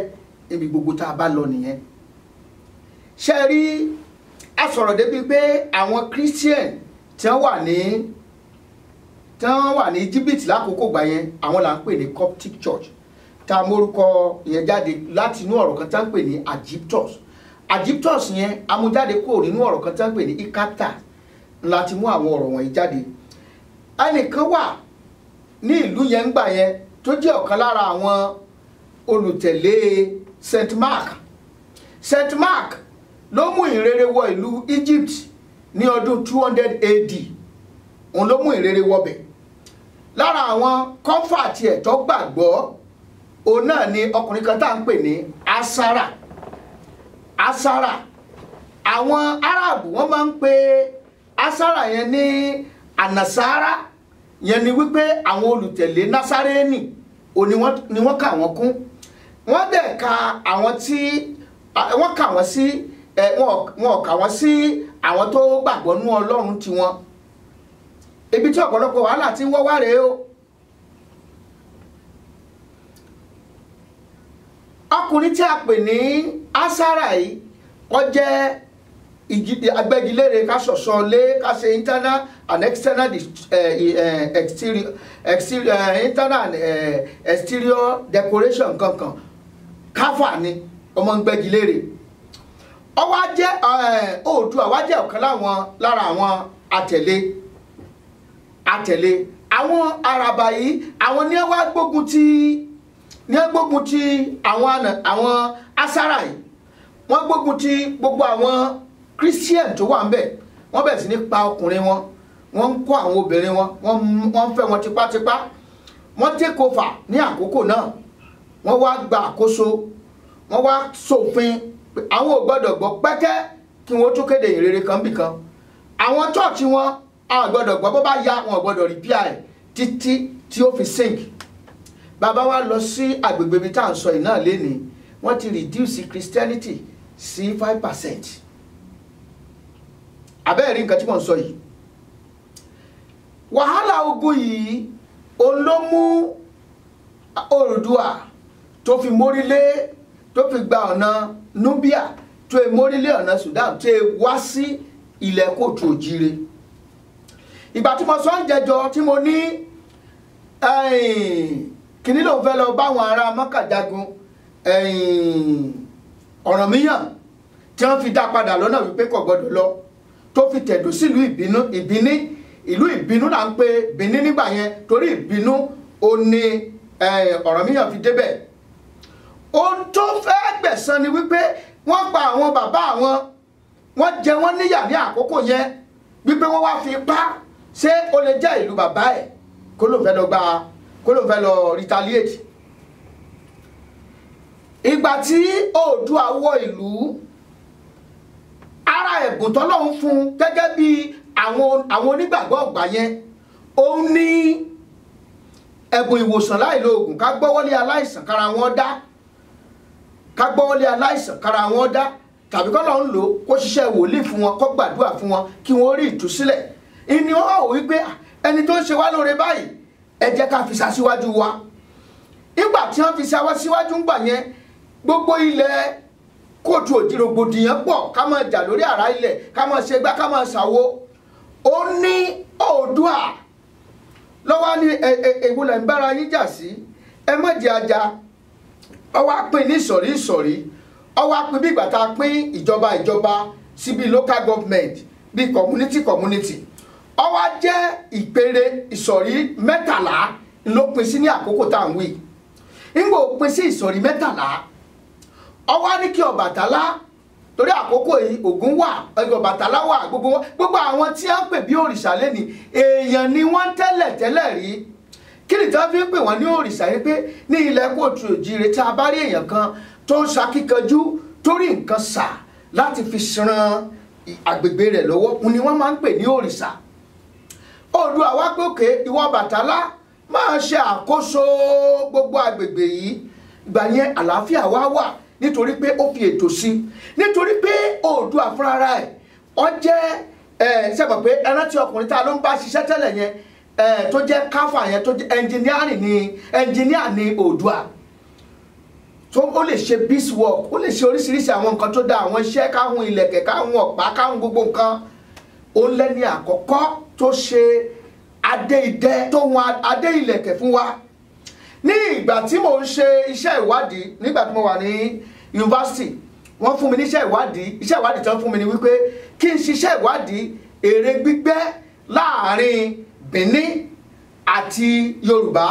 níbi gbogbo tá a bá lọ nìyẹn. ṣe rí a sọ̀rọ̀ débi pé àwọn Christian tí wọ́n wà ní Egypt lákòókò gbà yẹn, àwọn là ń pè ní Coptic Church, tá a mórúkọ yẹn jáde láti inú ọ̀rọ̀ kan tá ń pè ní Egyptus yẹn amújáde kúrò nínú ọ̀rọ̀ kan tá ń pè ní Ikata láti mú àwọn ọ̀rọ̀ wọ̀nyí jáde. ẹnìkan wà ní ìlú yẹn ń gbà yẹn tó jẹ́ ọ̀kan lára àwọn olùtẹ̀lé St. Mark ló mú ìrere wọ ìlú Egypt ní ọdún 200 AD, òun ló mú ìrere wọbẹ̀. lára àwọn kọ́fàtì ẹ̀ tó gbàgbọ́ òun náà ni ọkùnrin kan tá à ń pè ní Asara. àwọn Arab wọ́n máa ń pe Asara yẹn ní Anasara, yẹn ni wípé àwọn olùtẹ̀lé Násárẹ́nì ni wọ́n kà wọ́n kún. wọ́n dẹ̀ ka àwọn tí wọ́n kà wọ́n sí wọn kà wọ́n sí àwọn tó gbàgbọ́ nú Ọlọ́run tiwọn. ibi tí ọ̀pọ̀lọpọ̀ wàhálà ti ń wọ́ wá rèé o. ọkùnrin tí a pè ní Asara yìí ó jẹ́ agbẹ́gilére, ká ṣọ̀ṣọ́ lé, ká ṣe internal and external internal and exterior decoration kankan, káfà ni ọmọ ń gbẹ́gilére. ó wá jẹ́ Oòduà wá jẹ́ ọ̀kan lára àwọn àtẹ̀lé àwọn Àràbà yìí. àwọn ní wá gbógun ti àwọn Asara yìí. wọ́n gbógun ti gbogbo àwọn Christian tó wà ń bẹ̀. wọ́n bẹ̀rẹ̀ sí ní pa ọkùnrin wọn, wọ́n ń kó àwọn obìnrin wọn, wọ́n ń fẹ́ wọn tipátipá. wọ́n take over ní àkókò náà, wọ́n wá gba àkóso, wọ́n wá ṣòfin pé àwọn ò gbọ́dọ̀ gbọ́ pẹ́kẹ́ kí wọ́n tó kéde ìrere kan bì kan. àwọn chọ́ọ̀chì wọn àwọn ò gbọ́dọ̀ gbọ́, bó bá ya wọn ò gbọ́dọ̀ repair ẹ̀ títí tí ó fi sink. bàbá wa lọ sí agbègbè ibi tá à ń sọ yìí náà lénìí, wọ́n ti reduce Christianity sí 5%. abẹ́ẹ̀ rí nǹkan tí mò ń sọ yìí. wàhálà ogun yìí òun ló mú Oòduà tó fi mórílé, tó fi gba ọ̀nà Nubia, tó fi mórílé ọ̀nà Sudan, tó fi wá sí ilẹ̀ Kóòtù Òjìrì. ìgbà tí mo sọ ń jẹjọ tí mo ní kíní ló ń fẹ́ lọ báwọn ará Mọ́kà jagun Ọ̀rànmíyàn tí wọ́n fi dá padà lọ́nà wípé kò gbọ́dọ̀ lọ, tó fi tẹ̀dó sílùú Ìbíní. ìlú Ìbínú là ń pe Bìní nígbà yẹn, torí Ìbínú ó ní Ọ̀rànmíyàn fi débẹ̀. ohun tó fẹ́ gbẹ̀san ni wípé wọ́n pa àwọn bàbá àwọn, wọ́n jẹ wọ́n níyà ní àkókò yẹn, wípé wọ́n wá fi pa ṣé ó lè jẹ́ ìlú bàbá ẹ̀ kó ló fẹ́ lọ retaliate. ìgbà tí Oòduà wọ ìlú, ara ẹ̀bùn tọ́lọ́run fún gẹ́gẹ́ bí àwọn onígbàgbọ́ ọ̀gbà yẹn, òun ní ẹ̀bùn ìwòsàn láìlo oògùn. ká gbọ́wọ́lé aláìsàn kára wọn dá, tàbí k'Ọlọ́run lò kó ṣiṣẹ́ wòlíì fún wọn, kó gbàdúrà fún wọn kí wọ́n rí ìtúsílẹ̀. ìní wọn ò wípé ẹni tó ń ṣe wá lóore báyìí ẹ jẹ́ ká fi ṣàṣíwájú wa. nígbà tí wọ́n fi ṣàṣíwájú ń gbà yẹn, gbogbo ilẹ̀ Kóòtù Òjìrì rògbòdìyàn pọ̀, ká máa jà lórí àrá ilẹ̀, ká máa ṣe gbá, ká máa ṣàwo. ó ní Oòduà lọ́wọ́ ní èwúlẹ̀ ń bára yín jà sí, ẹ má jẹ́ ajá. ó wá pín ní ìsọ̀rí, ó wá pín bí ìgbà tá a pín ìjọba sí bí local government, bí community. ó wá jẹ́ ìpele ìsọ̀rí 13 ló pín sí ní àkókò tá à ń wí. nígbà ó pín sí ìsọ̀rí 13, ó wá ní kí Ọbàtálá, torí àkókò yìí Ògún wà, Ọbàtálá wà, gbogbo àwọn tí a ń pè bí òrìṣà lẹ́ni èèyàn ni wọ́n tẹ́lẹ̀ rí. kí ni tí wọ́n fi ń pè wọ́n ní òrìṣà yìí pé ní ilẹ̀ Kóòtù Òjìrì tí a bá rí èèyàn kan tó ń ṣakíkanjú torí nǹkan sà láti fi ran agbègbè rẹ̀ lọ́wọ́, ni wọ́n máa ń pè ní òrìṣà. Oòduà wá pé òkè ìwọ Ọbàtálá máa ṣe àkóso gbogbo agbègbè yìí. ìgbà yẹn àlàáfíà wà nítorí pé ó fi ètò sí, nítorí pé Oòduà fúnra ẹ̀ ó jẹ́ ṣe mọ̀ pé ẹran tí ọkùnrin tá ló ń bá ṣiṣẹ́ tẹ́lẹ̀ yẹn tó jẹ́ káfà yẹn tó jẹ́ ẹnjìníà ní Oòduà tó ó lè ṣe beeswork ó lè ṣe oríṣiríṣi àwọn nǹkan tó dáa àwọn iṣẹ́ káhun ilẹ̀kẹ̀ káhun ọ̀pá káhun gbogbo nǹkan ó lẹ́ni àkọ́kọ́ tó ṣe adé idẹ tó wọn adé ilẹ̀kẹ̀ fún wa ní ìgbà tí mò ń ṣe iṣẹ́ ìwádìí nígbà tí mo wà ní yunifásitì wọ́n fún mi ní iṣẹ́ ìwádìí tí wọ́n fún mi ní wípé kí n ṣiṣẹ́ ìwádìí èrè gbígbẹ́ láàrin Benin àti Yorùbá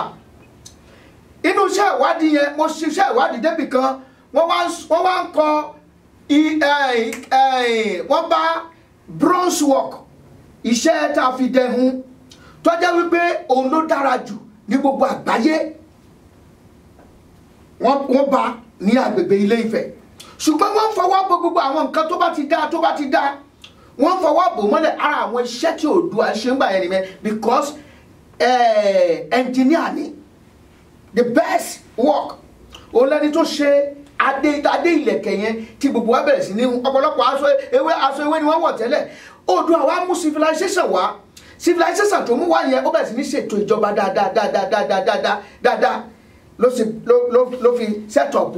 inú iṣẹ́ ìwádìí yẹn mo ṣiṣẹ́ ìwádìí débì kan wọ́n wá ń kọ wọ́n bá bronze work iṣẹ́ tá a fi dẹ̀hun tó jẹ́ wípé òun ló dára jù ní gbogbo àgbáyé wọ́n bá ní agbègbè Ilé Ifẹ̀ ṣùgbọ́n wọ́n ń fọwọ́ bò gbogbo àwọn nǹkan tó bá ti dá wọ́n ń fọwọ́ bò mọ́lẹ̀ ara àwọn iṣẹ́ tí Oòduà ṣe ń gbà yẹn nìyẹn because engineer ni the best work òun lẹni tó ṣe adé ìlẹ̀kẹ̀ yẹn tí gbogbo wa bẹ̀rẹ̀ sí ní ọ̀pọ̀lọpọ̀ aṣọ ewé ni wọ́n wọ̀ tẹ́lẹ̀ Oòduà wa mú civilization tó mú wá yẹn ó bẹ̀rẹ̀ sí ní ṣètò ìjọba dáadáa ló fi set up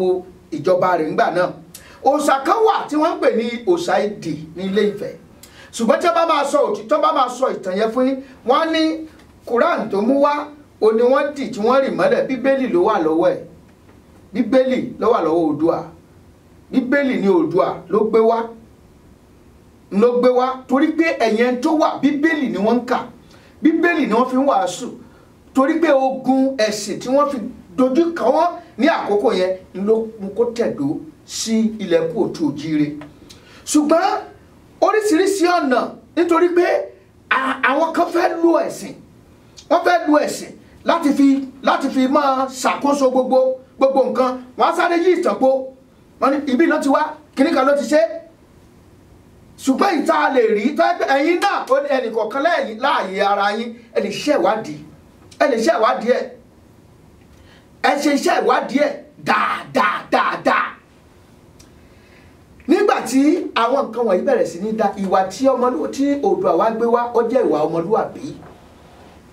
ìjọba rẹ̀ ńgbà náà òòṣà kan wà tí wọ́n ń pè ní òòṣà Idì ní Ilé Ifẹ̀ ṣùgbọ́n tí wọ́n bá máa sọ òtítọ́ bá máa sọ ìtàn yẹn fún yín wọ́n ní Quran tó mú wá ó ní wọ́n dì tí wọ́n rì mọ́lẹ̀ Bíbélì ló wà lọ́wọ́ ẹ̀ Bíbélì ló wà lọ́wọ́ Oòduà Bíbélì ní Oòduà ló gbé wá torí pé ẹ̀yẹn tó wà Bíbélì ni wọ́n ń kà Bíbélì ni wọ́n fi ń wàásù torí pé ogun ẹ̀sìn tí wọ́n fi dojú kọ wọ́n ní àkókò yẹn ló mú kó tẹ̀dó sí ilẹ̀ Kóòtù Òjíire ṣùgbọ́n oríṣiríṣi ọ̀nà nítorí pé àwọn kan fẹ́ lo ẹ̀sìn wọ́n fẹ́ lo ẹ̀sìn láti fi máa ṣàkóso gbogbo nǹkan wọ́n á sáré yí ìtàn po wọ́n ní ibi náà ti wá kíní kan ló ti ṣe ṣùgbọ́n ìta lè rí ẹ̀yin náà ẹnìkọ̀ọ̀kan láàyè ara yín ẹ lè ṣe ìwádìí ẹ ṣe iṣẹ́ ìwádìí ẹ̀ dáadáa nígbàtí àwọn nǹkan wọ̀nyí bẹ̀rẹ̀ sí ní da ìwà tí Oòduà wa gbé wá ó jẹ́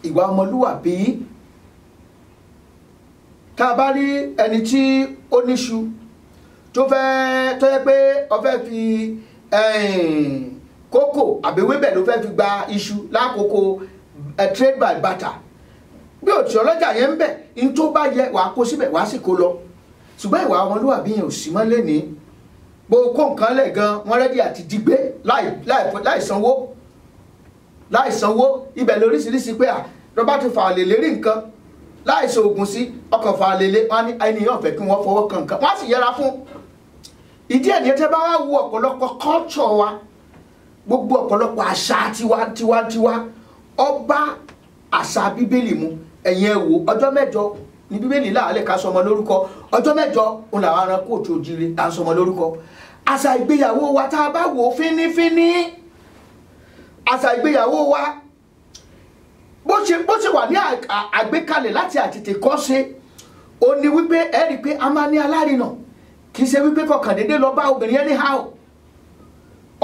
ìwà ọmọlúwàbí tá a bá rí ẹni tí ó níṣu tó yẹ pé ó fẹ́ fi kókò àbẹ̀wébẹ̀ ló fẹ́ fi gba iṣu lákòókò trade by barter bí òtí ọlọ́jà yẹn ń bẹ̀ ní tó bá yẹ wàá kó síbẹ̀ wàá sì kó lọ ṣùgbọ́n ìwà ọmọlúwàbí yẹn ò sí mọ́ lẹ́ni bó kó nǹkan lẹ̀ gan wọ́n rẹ́dí àti digbé láì sanwó ibẹ̀ lóríṣiríṣi pé lọ́ba ti fà lè lérí nǹkan láì so oògùn sí ọkàn fà lè lé wọn ní ènìyàn fẹ́ kí wọ́n fọwọ́ kan nǹkan wọ́n á sì yẹra fún ìdí ẹ̀ ní tẹ́ bá wá wo ọ̀pọ̀lọpọ̀ culture wa gbogbo ọ̀pọ̀lọpọ̀ àṣà tiwantiwa ọba àṣà Bíbélì mu ẹ̀yin ẹ wò ọjọ́ mẹ́jọ ní Bíbélì láàlẹ́ ká sọmọ lórúkọ ọjọ́ mẹ́jọ òun làwọn ará Kóòtù Òjíire tá ń sọmọ lórúkọ àṣà ìgbéyàwó wa tá a bá wò fínífíní àṣà ìgbéyàwó wa bó ṣe wà ní àgbékalẹ̀ láti àtètè kọ́ ṣe ó ní wípé ẹ rí i pé a máa ní alárinà kì í ṣe wípé kọkàn déédéé lọ bá obìnrin anyhow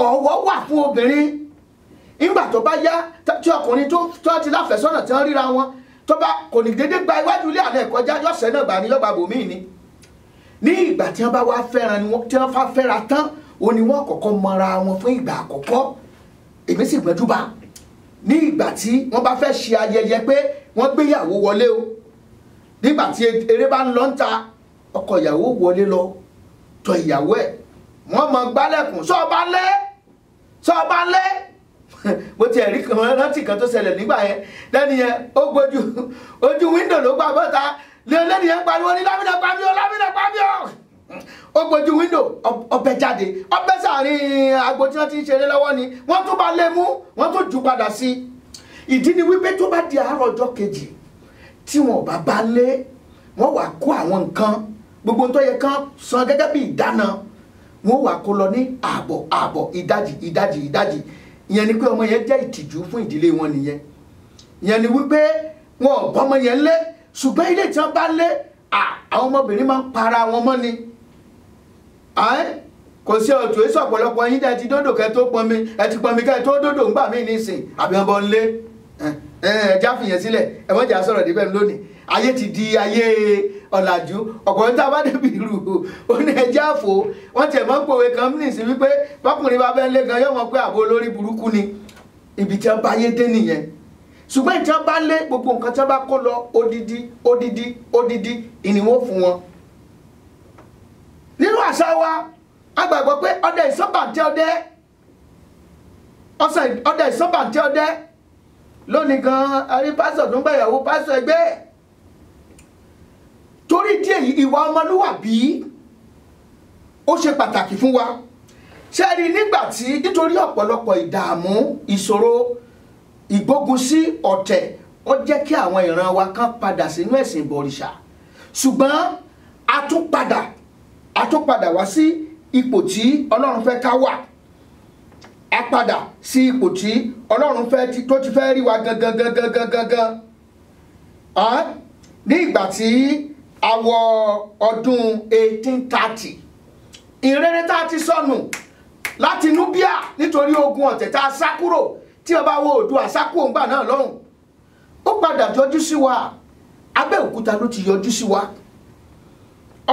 ọ̀wọ̀ wà fún obìnrin nígbà tó bá yá tí ọkùnrin tó ti láfẹ̀sọ́nà tí wọ́n ríra wọn tó bá kò ní déédéé gba iwájú ilé àná ẹ̀kọ́já yọ̀sẹ̀ náà gbà ní yọ̀gbà bòmíì ni ní ìgbà tí wọ́n bá wá fẹ́ra tí wọ́n fá fẹ́ra tán ó ní wọ́n kọ́kọ́ mọra wọn fún ìgbà àkọ́kọ́ èmi sì gbẹ́jú bá ní ìgbà tí wọ́n bá fẹ́ ṣe ayẹyẹ pé wọ́n gbéyàwó wọlé o nígbà tí eré bá ń lọ ń ta ọkọ ìyàwó wọlé lọ tọ ìyàwó ẹ̀ wọ́n mọ gbálẹ̀kùn sọ́ọ̀bá lé bó ti ẹ̀rí kan rántí kan tó ṣẹlẹ̀ nígbà yẹn lẹ́ni yẹn ó gbójú ojú wíńdò ló gbà bọ́ta lẹ́ni yẹn pariwo ní lámìnà pàmíọ́ ó gbójú wíńdò ọbẹ̀ jáde ọbẹ̀ sàárín agbo tí wọ́n ti ń ṣeré lọ́wọ́ ni wọ́n tún bá lé mú wọ́n tún jù padà sí ìdí ni wípé tó bá di àárọ̀ ọjọ́ kejì tí wọn bá lé wọ́n wá kó àwọn nǹkan gbogbo tó yẹ kán san gẹ́gẹ́ bí ìdáná wọ́n wá kó lọ ní ààbọ̀ ìdajì ìyẹn ni pé ọmọ yẹn jẹ́ ìtìjú fún ìdílé wọn nìyẹn ìyẹn ni wípé wọn ò bọ́mọ yẹn lé ṣùgbọ́n ilé tí wọ́n bá lé àwọn ọmọbìnrin máa ń para wọn mọ́ ni kò sí ọ̀tún èso ọ̀pọ̀lọpọ̀ yín tẹ́ ti dódò kẹ́ tó pọnmi ẹ ti pọnmi kẹ́ tó dódò ńgbà mí nísìn àbí ọbọ̀ ńlé ẹja fìyẹn sílẹ̀ ẹ wọ́n jà sọ̀rọ̀ débẹ̀ lónìí ayé ti di ayé ọ̀làjú ọ̀pọ̀ níta bá débi ìrù ó ní ẹja àfò wọ́n tiẹ̀ mọ́ pòwe kan nísìn wípé bọ́kùnrin bá bẹ́ẹ̀ lé gan yóò mọ̀ pé àbò olórí burúkú ni ibi tí wọ́n bá yé dé nìyẹn ṣùgbọ́n ìtí wọ́n bá lé gbogbo nǹkan tí wọ́n bá kó lọ odidi ìníwó fún wọn. nínú àṣà wa a gbàgbọ́ pé ọdẹ ìsọ́bàntẹ́ ọdẹ lónìí gan arí pásítọ̀ tó ń gbàyàwó pásítọ̀ ẹgbẹ́ torí díẹ̀ ìwà ọmọlúwàbí ó ṣe pàtàkì fún wa ṣe rí nígbàtí nítorí ọ̀pọ̀lọpọ̀ ìdààmú ìṣòro ìgbógun sí ọ̀tẹ̀ ó jẹ́ kí àwọn ìran wa kan padà sínú ẹ̀sìn ìbọ̀rìṣà ṣùgbọ́n a tún padà wá sí ipò tí Ọlọ́run fẹ́ ká wà a padà sí ipò tí Ọlọ́run fẹ́ tó ti fẹ́ rí wa gangan ní ìgbà tí a wọ ọdún 1830 ìrere tá a ti sọnù láti Núbíà nítorí ogun ọ̀tẹ̀ tá a sá kúrò tí ọba wo Oòduà sá kúrò ńgbà náà lọ́hùn ó padà yọjú sí wa Abẹ́òkúta ló ti yọjú sí wa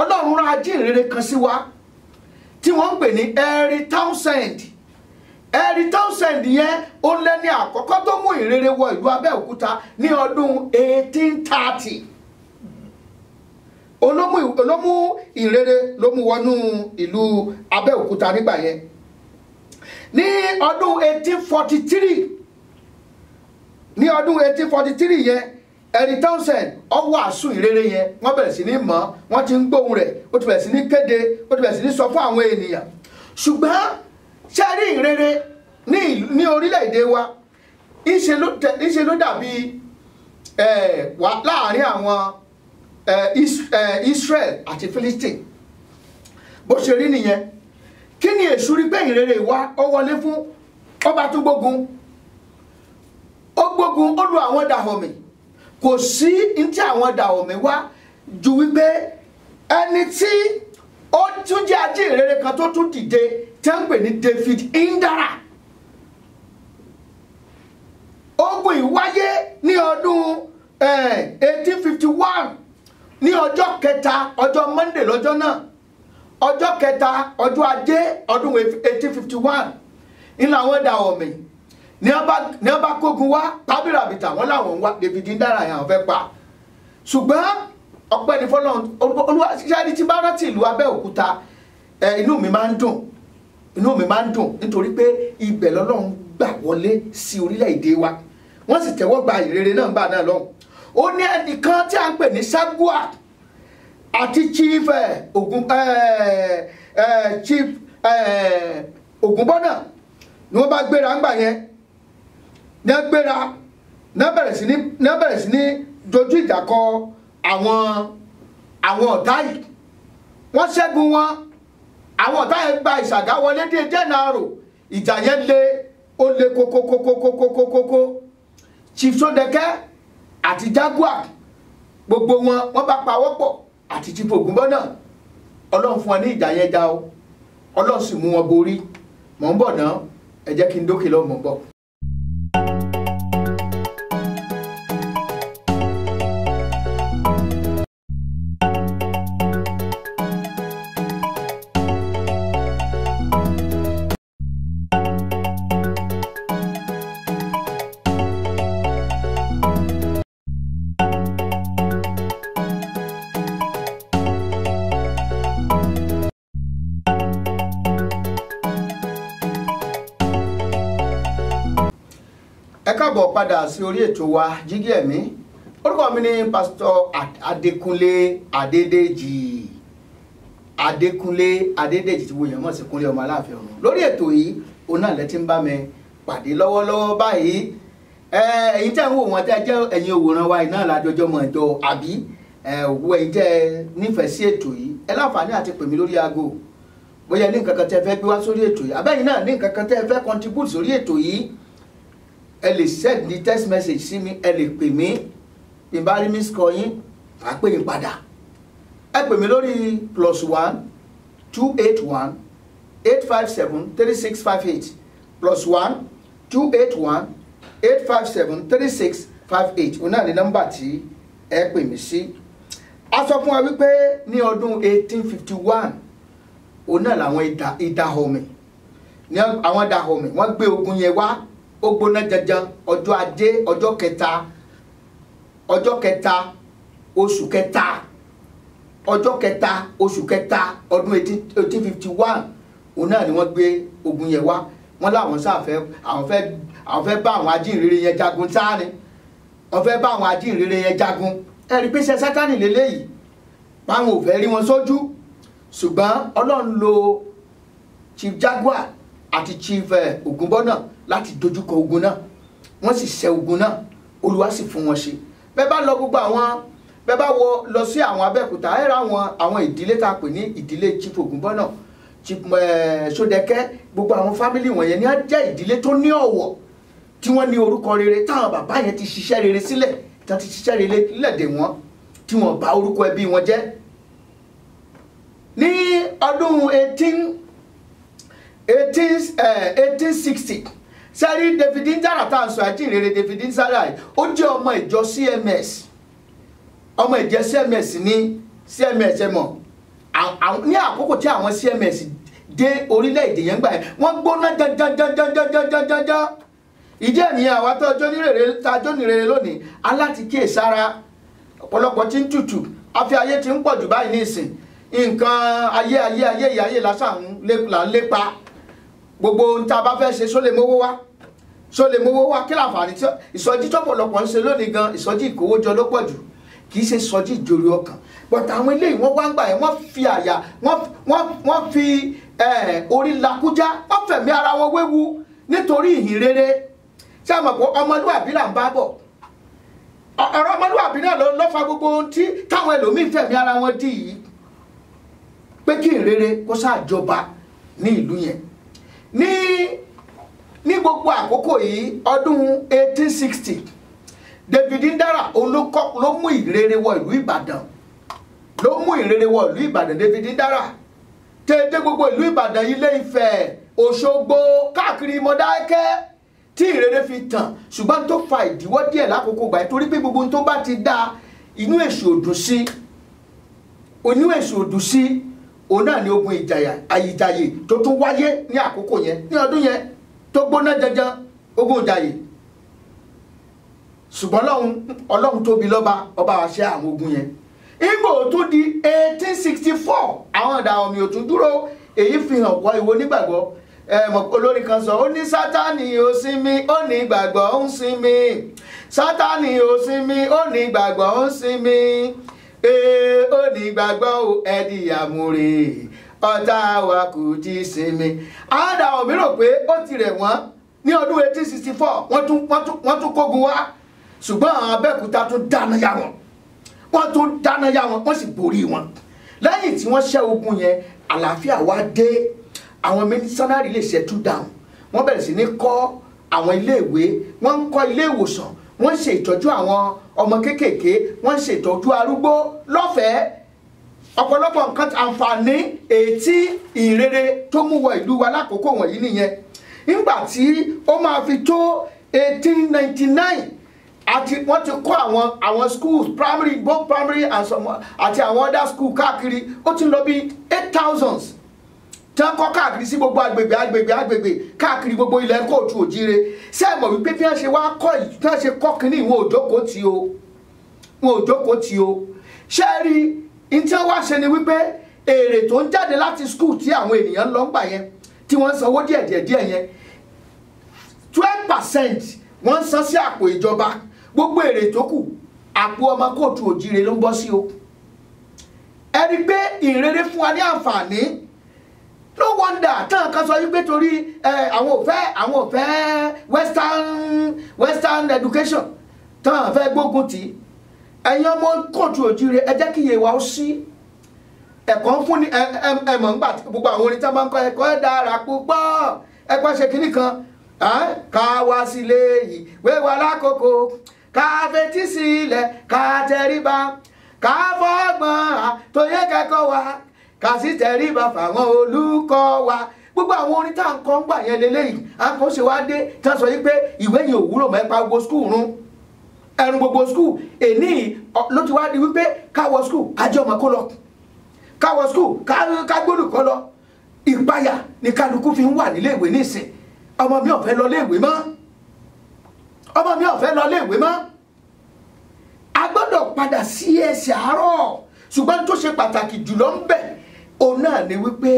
Ọlọ́run rán ajínrere kan sí wa tí wọ́n ń pè ní Henry Townsend yẹn ó lẹ́ni àkọ́kọ́ tó mú ìrere wọ ìlú Abẹ́òkúta ní ọdún 1830 olómú ìrere ló mú wọnú ìlú Abẹ́òkúta nígbà yẹn ní ọdún 1843 yẹn Henry Townsend ó wàásù ìrere yẹn wọ́n bẹ̀rẹ̀ sí ní mọ̀ wọ́n ti ń gbóhùn rẹ̀ ó ti bẹ̀rẹ̀ sí ní kéde ó ti bẹ̀rẹ̀ sí ní sọ fún àwọn ènìyàn ṣùgbọ́n ṣe rí ìrere ní orílẹ̀-èdè wa ìṣe ló dàbí láàrin àwọn Israel àti Philistine bó ṣe rí nìyẹn kí ni èṣù rí pé ìrere wa ó wọlé fún ọba tó gbógun ó lu àwọn Dahomey kò sí ní tí àwọn Dahomey wá ju wípé ẹni tí ó tún jẹ́ ajínrere kan tó tún dìde tí wọ́n ń pè ní David Indara ogun ìwáyé ní ọdún 1851 ní ọjọ́ kẹta ọjọ́ Monday lọ́jọ́ náà ọjọ́ kẹta ọjọ́ ajé ọdún 1851 ìlànà àwọn Dahomey ní wọ́n bá kógun wá tábìràbìtà wọ́n láwọn wá David Indara yẹn àwọn fẹ́ pa ṣùgbọ́n ọpẹ́ ní fọ́lọ́run olúwaṣíṣẹ́ tí bá rántí ìlú Abẹ́òkúta inú mi máa ń dùn nítorí pé ibẹ̀ lọ́lọ́run gbà wọlé sí orílẹ̀-èdè wa wọ́n sì tẹ́wọ́ gba ìrere náà gbà náà lọ́hùn ó ní ẹnìkan tí a ń pè ní Sagua àti Chief Ògúnbọ́nà ni wọ́n bá gbéra ńgbà yẹn ní gbéra ní bẹ̀rẹ̀ sí ní dojú ìjà kọ àwọn ọ̀tá yìí wọ́n ṣẹ́gun wọn àwọn ọ̀tá yẹn gba Ìṣàgá wọlé dé Jẹ́nàrò ìjà yẹn ó lé kókókókókókókókó Chief Sódẹkẹ́ àti Jaguar gbogbo wọ́n bá pawọ́pọ̀ àti Chief Ògúnbọ́nà Ọlọ́run fún wọn ní ìjà yẹn já o Ọlọ́run sì mú wọn borí mò ń bọ̀ náà ẹ jẹ́ kí n dókè lọ mò ń bọ̀. ẹ káàbọ̀ padà sí orí ètò wa Jígí Ẹ̀mí orúkọ mi ni pásítọ̀ Adékúnlé Adédèjì tí wọ́n yàn mọ̀ sí Kúnlé ọmọ Aláàfin ọ̀run lórí ètò yìí òun náà lẹ ti ń bá mi pàdé lọ́wọ́lọ́wọ́ báyìí ẹ̀yin tẹ́ ń wò wọ́n tẹ́ jẹ́ ẹ̀yin òwòrán wa iná làjọjọ́ mọ̀ ẹ̀jọ àbí òwú ẹ̀yin tẹ́ nífẹ̀ẹ́ sí ètò yìí ẹ láǹfààní àti pè mí lórí aago bóyá ní nǹkan kan tẹ́ fẹ́ gbé wá sórí ètò yìí àbẹ́yìn náà ní nǹkan kan tẹ́ fẹ́ contribute sórí ètò yìí ẹ lè send ní text message sí mi ẹ lè pè mí ìbárí miss call yín àá pè yín padà ẹ pè mí lórí +1 281 857-3658 +1 281 857-3658 òun náà ni nọ́mbà tí ẹ pè mí sí. A sọ fún wa wípé ní ọdún 1851 òun náà làwọn Ìdàhọ̀mì ní àwọn Ìdàhọ̀mì wọ́n gbé ogun yẹn wá ó gbóná janjan ọjọ́ ajé ọjọ́ kẹta oṣù kẹta ọdún 1851 òun náà ni wọ́n gbé ogun yẹn wá. Wọ́n láwọn sáfẹ́ àwọn fẹ́ bá àwọn ajínrere yẹn jagun sáni wọ́n fẹ́ bá àwọn ajínrere yẹn jagun. Ẹ rí pé ṣe Sátánì lélẹ́yìí báwọn ò fẹ́ rí wọn sójú ṣùgbọ́n Ọlọ́run lo Chief Jaguar àti Chief Ògúnbọ́nà láti dojúkọ ogun náà wọ́n sì ṣẹ́ ogun náà Olúwa sì fún wọn ṣe. Bẹ́ẹ̀ bá lọ gbogbo àwọn bẹ́ẹ̀ bá lọ sí àwọn Abẹ́òkúta ẹ ra àwọn ìdílé tá a pè ní ìdílé Chief Ògúnbọ́nà Chief Ṣódẹkẹ́ gbogbo àwọn fámìlì wọ̀nyẹn ni á jẹ́ ìdílé tó ní ọ̀wọ̀ tí wọ́n ní orúkọ rere táwọn bàbá yẹn ti ṣiṣẹ́ rere sílẹ̀ tí wọ́n ti ṣiṣẹ́ rere lẹ́dẹ̀ wọn tí wọ́n bà orúkọ ẹbí wọn jẹ́. Ní ọdún 1860 sẹ́rí David Njara tá à ń sọ àjíǹrere David Njara ó jẹ́ ọmọ ìjọ CMS ọmọ ìjọ CMS ní CMS ẹ mọ̀ ní àkókò tí àwọn CMS dé orílẹ̀-èdè yẹn gbà yẹn wọ́n gbóná janjanjanjanjanjanjanjanjan. Ìjẹ́ ènìyàn àwa tó ọjọ́ nírere lónìí aláti kíyèsára ọ̀pọ̀lọpọ̀ tí ń tutù àfi ayé tí ń pọ̀ jù báyìí ní ìsìn nǹkan ayé lásán là ń lépa gbogbo ohun tá a bá fẹ́ ṣe sólè mówó wá kí láǹfààní tí ìsọjí tọ́pọ̀lọpọ̀ ń ṣe lónìí gan ìsọjí ìkówójọ ló pọ̀ jù kì í ṣe ìsọjí ìjòrè ọkàn but àwọn eléyìí wọ́n wá ń gbà yẹn wọ́n fi àyà wọ́n fi orí lakújá wọ́n fẹ̀mí ara wọn wéwu nítorí ìhìn rere ṣé àmọ̀ pé ọmọlúwàbí là ń bá bọ̀ ọ̀rọ̀ ọmọlúwàbí náà ló fa gbogbo ohun tí táwọn ẹlòmíín fẹ̀mí ara wọn dì yìí pé kí ìrere kó ṣàjọba ní ìlú yẹn ní gbogbo àkókò yìí ọdún 1860 David Njara ló mú ìrere wọ ìlú Ìbàdàn David Njara tètè gbogbo ìlú Ìbàdàn Ilé Ifẹ̀ Òṣogbo káàkiri Mọdákẹ́kẹ́ tí ìrere fi tàn ṣùgbọ́n tó fa ìdíwọ́ díẹ̀ lákòókò gbà torí pé gbogbo tó bá ti dá inú èṣù òdùn sí òun náà ni ogun àyíjàyè tó tún wáyé ní àkókò yẹn ní ọdún yẹn tó gbóná janjan ogun ìjàyè ṣùgbọ́n Ọlọ́run tóbi lọ́ba ọba àṣẹ àwọn ogun yẹn. Ìgbò tó di 1864 àwọn Ìdàhọ̀mì ò tún dúró èyí fi hàn kọ́ ìwọ nígbàgbọ́ olórin kan sọ ó ní Sátánì ò sinmi ó ní ìgbàgbọ́ ó ń sinmi Sátánì ò sinmi ó ní ìgbàgbọ́ ó ń sinmi ó ní ìgbàgbọ́ ó ẹ̀dì àmúre ọ̀tá wa kò ti sinmi. Àwọn Ìdàhọ̀mì rò pé ó ti rẹ̀ wọ́n ní ọdún 1864 wọ́n tún kógun wá ṣùgbọ́n àwọn Abẹ́òkúta tún dáná yá wọn wọ́n sì borí wọn. Lẹ́yìn tí wọ́n ṣẹ́ ogun yẹn àlàáfíà wá dé àwọn mísánárì lè settle down wọ́n bẹ̀rẹ̀ sí ní kọ́ àwọn iléèwé wọ́n ń kọ́ ilé ìwòsàn wọ́n ń ṣe ìtọ́jú àwọn ọmọ kéékèèké wọ́n ń ṣe ìtọ́jú arúgbó lọ́fẹ̀ẹ́ ọ̀pọ̀lọpọ̀ nǹkan àǹfààní ètí ìrere tó mú wọ ìlú wa lákòókò wọ̀nyí nìyẹn. Nígbà tí ó máa fi tó 1899 wọ́n ti kọ́ àwọn schools both primary and some àti àwọn other school káàkiri ó ti lọ bí 8,000 tí wọ́n kọ́ káàkiri sí gbogbo agbègbè káàkiri gbogbo ilẹ̀ Kóòtù Òjíire. Ṣé ẹ mọ̀ wípé bí wọ́n ṣe wá kọ́ yìí bí wọ́n ṣe kọ́ kínní wọn ò jókòó tì o ṣé ẹ rí i tí wọ́n wá ṣe ni wípé èrè tó ń jáde láti school tí àwọn ènìyàn lọ ń gbà yẹn tí wọ́n ń sanwó díẹ̀ yẹn 12% wọ́n ń san sí àpò ìjọba gbogbo èrè tó kù àpò ọmọ Kóòtù Òjíire ló ń bọ́ sí o. ẹ rí i pé ìrere fún wa ní àǹfààní no wonder táwọn kan sọ wípé torí àwọn ò fẹ́ western education táwọn fẹ́ gbógun tì ẹ̀yin ọmọ Kóòtù Òjíire ẹ jẹ́ kí iye wa ó sí ẹ̀kọ́ fún ní ẹ̀mọ̀ ńgbà gbogbo àwọn orin tí wọ́n máa ń kọ́ ẹ̀kọ́ dára púpọ̀ ẹ̀kọ́ ṣe kínní kan ká wá sílé yìí wéwà lákòókò ká fetí sílẹ̀ ká tẹríba ká fọ́gbọ́n tó yẹ kẹ́kọ̀ọ́ wa ká sì tẹríba fáwọn olùkọ́ wa gbogbo àwọn orin tá à ń kọ́ ń gbà yẹn lélẹ́yìí à ń kọ́ ṣe wá dé tí wọ́n sọ yìí pé ìwé yìí ò wúlò mọ́ ẹ̀pá gbogbo skul run ẹ̀rùn gbogbo skul èní ló ti wá di wípé káwọ skul kájọ́ ọmọ kó lọ káwọ skul ká gbólùkọ́ lọ ìpayà ní kálukú fi ń wà nílé ìwé nísìn ọmọ mi ò fẹ́ lọ léèwé mọ́ ọmọ mi ò fẹ́ lọ léèwé mọ́ a gbọ́dọ̀ padà sí ẹsẹ̀ àárọ̀ ṣùgbọ́n tó ṣe pàtàkì jùlọ ń bẹ òun náà ni wípé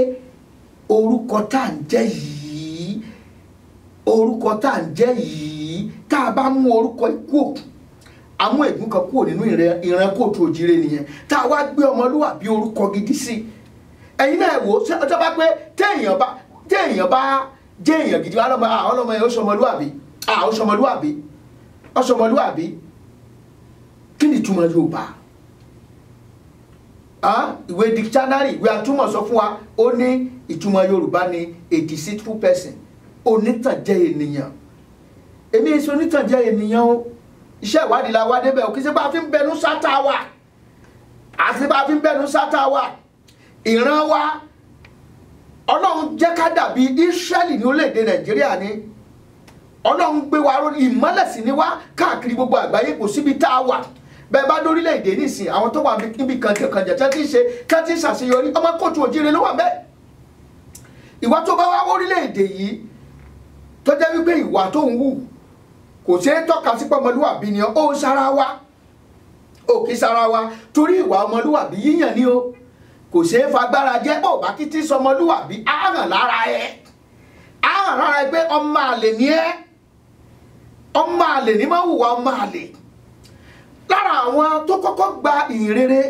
orúkọ tá à ń jẹ́ yìí orúkọ tá à ń jẹ́ yìí tá a bá mú orúkọ ikú àwọn ègún kan kúrò nínú ìran kóòtù òjìrè nìyẹn tá a wá gbé ọmọlúwàbí orúkọ gidi sí ẹ̀yin náà wò ó tó bá pé téèyàn bá jẹ́ èèyàn gidi ọlọ́mọ yẹn ó ṣọmọlúwàbí kí ni ìtumọ̀ Yorùbá ìwé dictionary ìwé atúmọ̀ sọ fún wa ó ní ìtumọ̀ Yorùbá ni a deceitful person onítànjẹ ènìyàn èmi èso onítànjẹ ènìyàn o iṣẹ́ ìwádìí la wá débẹ̀ òkè sí bá fi ń bẹnu sátá wa àti bá fi ń bẹnu sátá wa ìran wa Ọlọ́run jẹ́ ká dàbí Ísírẹ́lì ní orílẹ̀-èdè Nàìjíríà ni Ọlọ́run gbé wa ìmọ́lẹ̀ sí ni wá káàkiri gbogbo àgbáyé kò síbi tá a wà bẹ́ẹ̀ bá dórílẹ̀-èdè nísìn àwọn tó wà níbi kànjẹ̀kànjẹ̀ tí ń ṣàṣeyọrí ọmọ kóòtù òjìrè ló wà bẹ́ẹ̀ ìwà tó bá wá orílẹ̀-èdè yìí tó jẹ́ wípé ìwà tó ń wù kò ṣeé tọ́ka sí pé ọmọlúwàbí ni ó sára wa ó kì í sára wa torí ìwà ọmọlúwàbí yíyàn ni ó kò ṣeé fagbára jẹ́ bó bá kí tí sọmọlúwàbí á hàn lára ẹ pé ọmọ àlè ni ẹ́ ọmọ àlè ni máa hùwà ọmọ àlè lára àwọn tó kọ́kọ́ gba ìhìnrere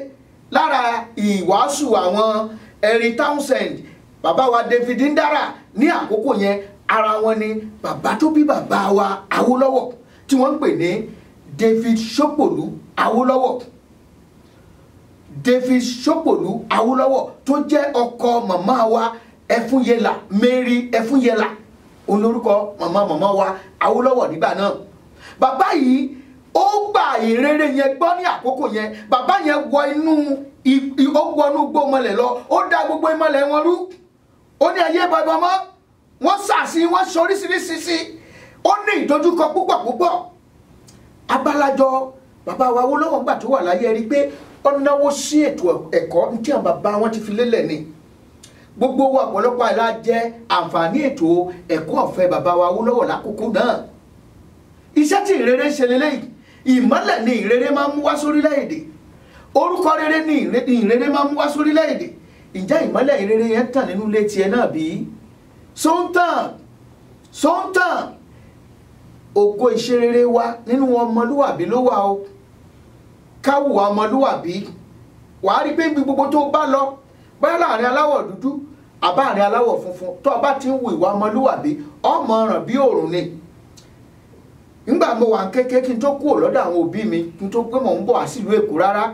lára ìwàásù àwọn Henry Townsend bàbá wa David Ndara ní àkókò yẹn ara wọn ni bàbá tó bí bàbá wa Awólọ́wọ̀ tí wọ́n ń pè ní David Sopolu Awólọ́wọ̀ David Sopolu Awólọ́wọ̀ tó jẹ́ ọkọ màmá wa Ẹfúnyẹlà Mary Ẹfúnyẹlà olórúkọ màmá wa Awólọ́wọ̀ nígbà náà bàbá yìí ó gba ìrere yẹn gbọ́ ní àkókò yẹn bàbá yẹn wọ inú ó wọnú gbó mọ́lẹ̀ lọ ó dá gbogbo ìmọ́lẹ̀ wọn rú ó ní ayé bàbá mọ́ wọ́n sàṣì wọ́n ṣoríṣiríṣi sí ó ní ìdojúkọ púpọ̀ abalajọ bàbá wa Awólọ́wọ̀ gbà tó wà láyé rí pé ó náwó sí ètò ẹ̀kọ́ ní tí àwọn bàbá wọn ti fi lélẹ̀ ni gbogbo wa ọ̀pọ̀lọpọ̀ àìlá jẹ́ àǹfààní ètò ẹ̀kọ́ ọ̀fẹ́ bàbá wa Awólọ́wọ̀ lákòókò náà iṣẹ́ tí ìrere ṣe lélẹ́yìí ìmọ́lẹ̀ ni ìrere máa ń mú wá sórílẹ̀-èdè orúkọ rere ni ìrere máa ń mú wá sórílẹ̀-èdè ǹjẹ́ ìmọ́lẹ̀ ìrere yẹn tàn nínú ilé tiẹ̀ náà bí sóńtàn ògo ìṣerere wa nínú ọmọlúwàbí ló wà o káwùwà ọmọlúwàbí wàá rí pé gbogbo tó bá lọ báyọ̀ láàrin aláwọ̀ dúdú àbáàrin aláwọ̀ funfun tó o bá ti ń wu ìwà ọmọlúwàbí ọmọ ọ̀ràn bí òòrùn ni nígbà mo wà kékeré kí n tó kúrò lọ́dọ̀ àwọn òbí mi kí n tó pé mò ń bọ̀ wá sílùú Èkó rárá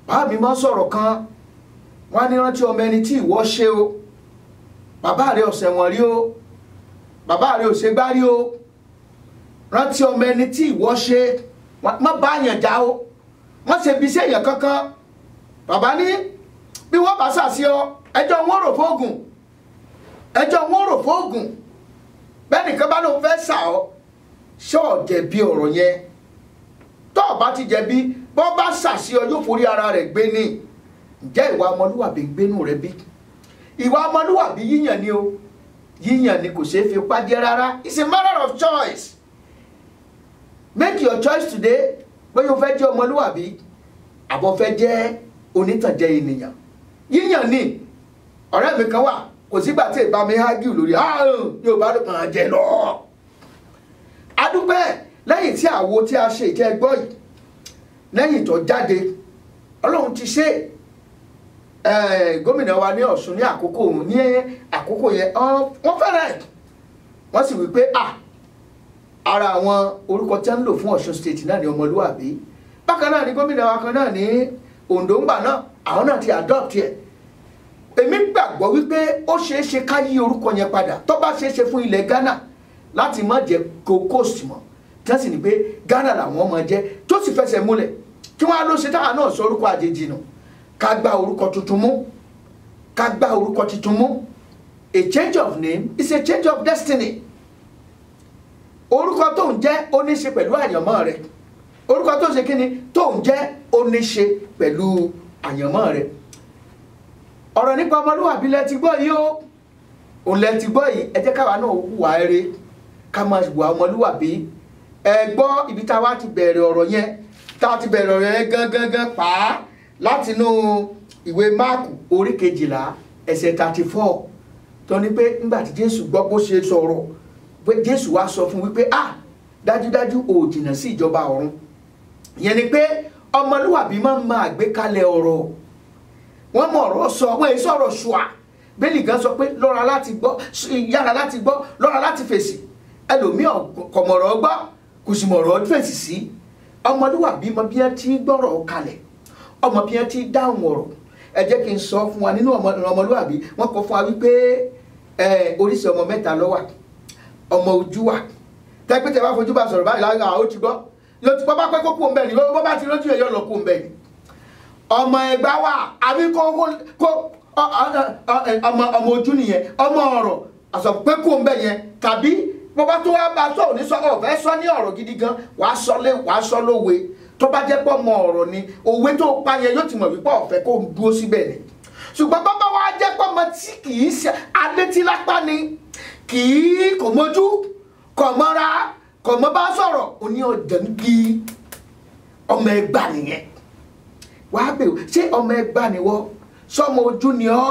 bàbá mi máa ń sọ̀rọ̀ kan wọ́n á ní rántí ọmọ ẹni tí ìwọ ṣe o bàbá rẹ ọ̀sẹ̀ wọ̀n rí o bàbá rẹ ò ṣe gbá rí o rántí ọmọ ẹni tí ìwọ ṣe má bá yàn já o má ṣe bí sí èèyàn kankan bàbá ní bí wọ́n bá ṣàṣì ọ ẹjọ́ wọn rò fóògùn bẹ́ẹ̀ nìkan bá lóun fẹ́ ṣà ọ́ ṣọ́ọ̀ jẹ̀bi ọ̀rọ̀ yẹn tó o bá ti jẹ̀bi bọ́ bá ṣàṣì ọ yóò forí ara rẹ̀ gbé ní ǹjẹ́ ìwà ọmọlúwàbí gbénú rẹ bí ìwà ọmọlúwàbí yíyàn ni o yíyàn ni kò ṣeé fi ipá jẹ rárá it's a matter of choice make your choice today bóyá o fẹ́ jẹ́ ọmọlúwàbí àbọ̀ fẹ́ jẹ́ onítànjẹ ènìyàn yíyàn ni ọ̀rẹ́ mi kan wà kò sígbà tí ìbá mi hágìl lórí yóò bá ló kàn án jẹ lọ adúpẹ́ lẹ́yìn tí àwo tí a ṣe ìjẹ́ gbọ́ yìí lẹ́yìn tó jáde Ọlọ́run ti ṣe gómìnà wa ní Ọ̀ṣun ní àkókò yẹn wọ́n fẹ́rẹ̀ wọ́n sì wí pé ara àwọn orúkọ tí wọ́n ń lò fún Ọ̀ṣun state náà ní ọmọlúwàbí bákan náà ní gómìnà wa kan náà ní Oǹdó ńgbà náà àwọn náà ti adopt ẹ̀ èmi gbàgbọ́ wípé ó ṣeé ṣe ká yí orúkọ yẹn padà tó bá ṣeé ṣe fún ilẹ̀ Ghana láti má jẹ́ Coast mọ́ tí wọ́n sì ní pé Ghana làwọn máa jẹ́ tó sì fẹsẹ̀ múlẹ̀ kí wọ́n á lọ ṣe táwọn náà sọ orúkọ àjèjì nù ká gba orúkọ tuntun mú a change of name is a change of destiny. Orúkọ tó ń jẹ́ ó ní ṣe pẹ̀lú àyànmọ́ rẹ̀. Orúkọ tó ń ṣe kíni tó ń jẹ́ ó ní ṣe pẹ̀lú àyànmọ́ rẹ̀. Ọ̀rọ̀ nípa ọmọlúwàbí lẹ ti gbọ́ yìí o. Òun lẹ ti gbọ́ yìí, ẹ jẹ́ káwa náà hùwà rere ká máa hùwà ọmọlúwàbí. Ẹ gbọ́ ibi táwa ti bẹ̀rẹ̀ ọ̀rọ̀ yẹn, táwa ti bẹ̀rẹ̀ ọ̀rọ̀ yẹn gangan pa látinú ìwé Máàkù orí 12 ẹsẹ̀ 34 tó ní pé nígbà tí Jésù gbọ́ bó ṣe sọ̀rọ̀ pé Jésù wá sọ fún wípé dájúdájú ò jìnnà sí ìjọba ọ̀run. Ìyẹn ni pé ọmọlúwàbí máa àgbékalẹ̀ ọ̀rọ̀, wọ́n mọ̀ ọ̀rọ̀ sọ, wọ́n èyí sọ̀rọ̀ ṣùà. Bẹ́ẹ̀ni gan sọ pé lọ́ra láti gbọ́, yára láti gbọ́, lọ́ra láti fèsì. Ẹlòmíràn kò mọ̀rọ̀ gbọ́, kò sì mọ̀rọ̀ fèsì sí. Ọmọlúwàbí mọ bí wọ́n ti gbọ́rọ̀ kalẹ̀, ọmọ bí wọ́n ti dáhùn ọ̀rọ̀. Ẹ jẹ́ kí n sọ fún wa nínú ọmọlúwàbí, wọ́n kọ fún wa wípé oríṣi ọmọ mẹ́ta ló wà. Ọmọ ojú wà, tẹ́pẹ́tẹ́ bá fojú bá sọ̀rọ̀ báyìí lára ó ti gbọ́, yóò ti bá pẹ́ kó kú òǹbẹ̀ ni, bó bá ti lójú ẹ̀ yọ lọ kú òǹbẹ̀ ni. Ọmọ ẹgbà wà, àbí ọmọ ojú nìyẹn, ọmọ ọ̀rọ̀ àsọ pé kú òǹbẹ̀ yẹn, tàbí bó bá tó wá bá sọ òní sọ ọ̀fẹ́ sọ ní ọ̀rọ̀ gidi gan, wàá sọ lówe. Tó bá jẹ́ pọ̀ mọ ọ̀rọ̀ ni, òwe tó pa yẹn yóò ti mọ̀ wípé ọ̀fẹ́ kó dúró síbẹ̀ ni. Ṣùgbọ́n bàbá wa jẹ́ pọ̀ mọ tí kì í ṣe adétílápá ni, kì í kò mójú, kò mọ́ra, kò mọ́ bá sọ̀rọ̀, oní ọ̀dẹ̀ ń gi ọmọ ẹgbà nìyẹn. Wàá bẹ̀rù ṣé ọmọ ẹgbà ni wọ́, sọmọ ojú ni ọ́,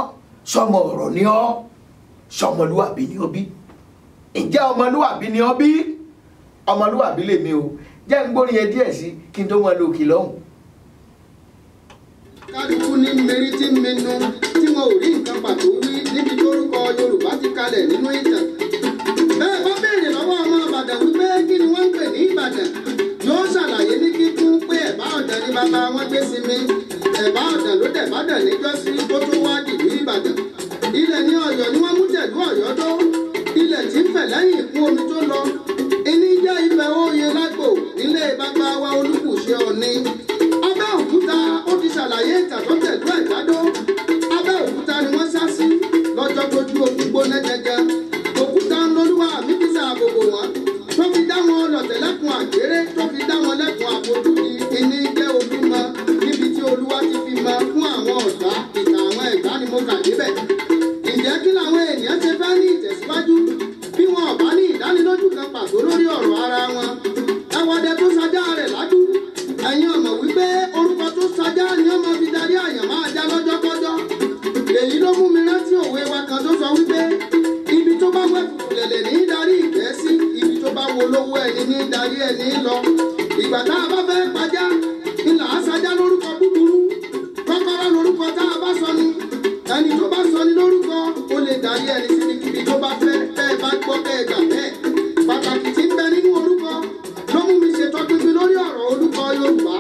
sọmọ ọ̀rọ̀ ni ọ́, sọmọlúwàbí ni ọ́ bí? Ǹjẹ́ ọmọlúwàbí ni ọ́ bí? Ọmọlúwàbí lèmi o. Jẹ́ ń gbórí yẹn díẹ̀ sí kí n tó mọ lókè lọ́hùn. Kálukú ní mẹ́rí tí mẹ́nu tí wọn ò rí nǹkan pàtó wí níbi tórúkọ Yorùbá ti kalẹ̀ nínú ìtàn. Bẹ́ẹ̀ bá béèrè lọ́wọ́ ọmọ Ìbàdàn wípé kí ni wọ́n ń pè ní Ìbàdàn, yóò ṣàlàyé ní kíkún pé Ẹ̀bá Ọ̀dàn ni bàbá wọn gbé sinmi. Ẹ̀bá Ọ̀dàn ló dẹ̀bàdàn níjọ́sí kó tó wá dìlú Ìbàdàn. Ilẹ̀ ní Ọ̀yọ́ ni wọ́n mú tẹ̀lú Ọ̀yọ́ tó. Ilẹ̀ tí ń fẹ̀ lẹ́yìn ìkún omi tó lọ. Ìní jẹ́ Ifẹ̀ Oyè Lágbò nílé bàbá wa Olúbùṣe Ọ̀ọ̀ni. Abẹ́òkúta ó ti ṣàlàyé ìtàn tó tẹ̀lú Ẹ̀gbádó. Abẹ́òkúta ni wọ́n sá sí lọ́jọ́ tójú ogun gbóná jẹjẹ. Òkúta ń lolúwa mi fi ṣàbòbò wọn. Tó fi dá wọn lọ̀tẹ̀ lẹ́kùn àgbéré, tó fi dá wọn lẹ́kùn àbójúdi. Ìní jẹ́ Olúmọ níbi tí Olúwa ti fi mọ fún àwọn ọ̀tá. Ìtàn àwọn Ẹ̀gbá ni mo kà débẹ̀. Ǹjẹ́ kí làwọn ènìyàn ṣe fẹ́ ní ìtẹ̀síwájú bí wọn ò bá ní ìdánilójú kan pàtó lórí ọ̀rọ̀ ara wọn? Ẹwọ́dẹ tó sajá rẹ̀ lájú. Ẹ̀yin ọ̀mọ̀ wípé orúkọ tó sajá ni ọmọ fi darí àyàn máa já lọ́jọ́kọ́jọ́. Èyí ló mú mi rántí òwe wa kan tó sọ wípé ibi tó bá wẹ̀ fùfùlẹ̀lẹ̀ ní darí ìgbẹ́ sí, ibi tó bá wo lówó ẹni ní darí ẹni lọ. Ìgbà tá a bá fẹ́ pajá ńlá á sajá lórúkọ búburú. Kọ́kọ́rọ́ lórúkọ tá a bá sọ ni. Ẹni tó bá sọ ní lórúkọ ó lè darí ẹni síbikíbi tó bá fẹ́, bẹ́ẹ̀ bá gbọ́ bẹ́ẹ̀ gbà bẹ́ẹ̀. Pàtàkì tí ń bẹ nínú orúkọ ló mú mi ṣètò pínpín lórí ọ̀rọ̀ orúkọ Yorùbá.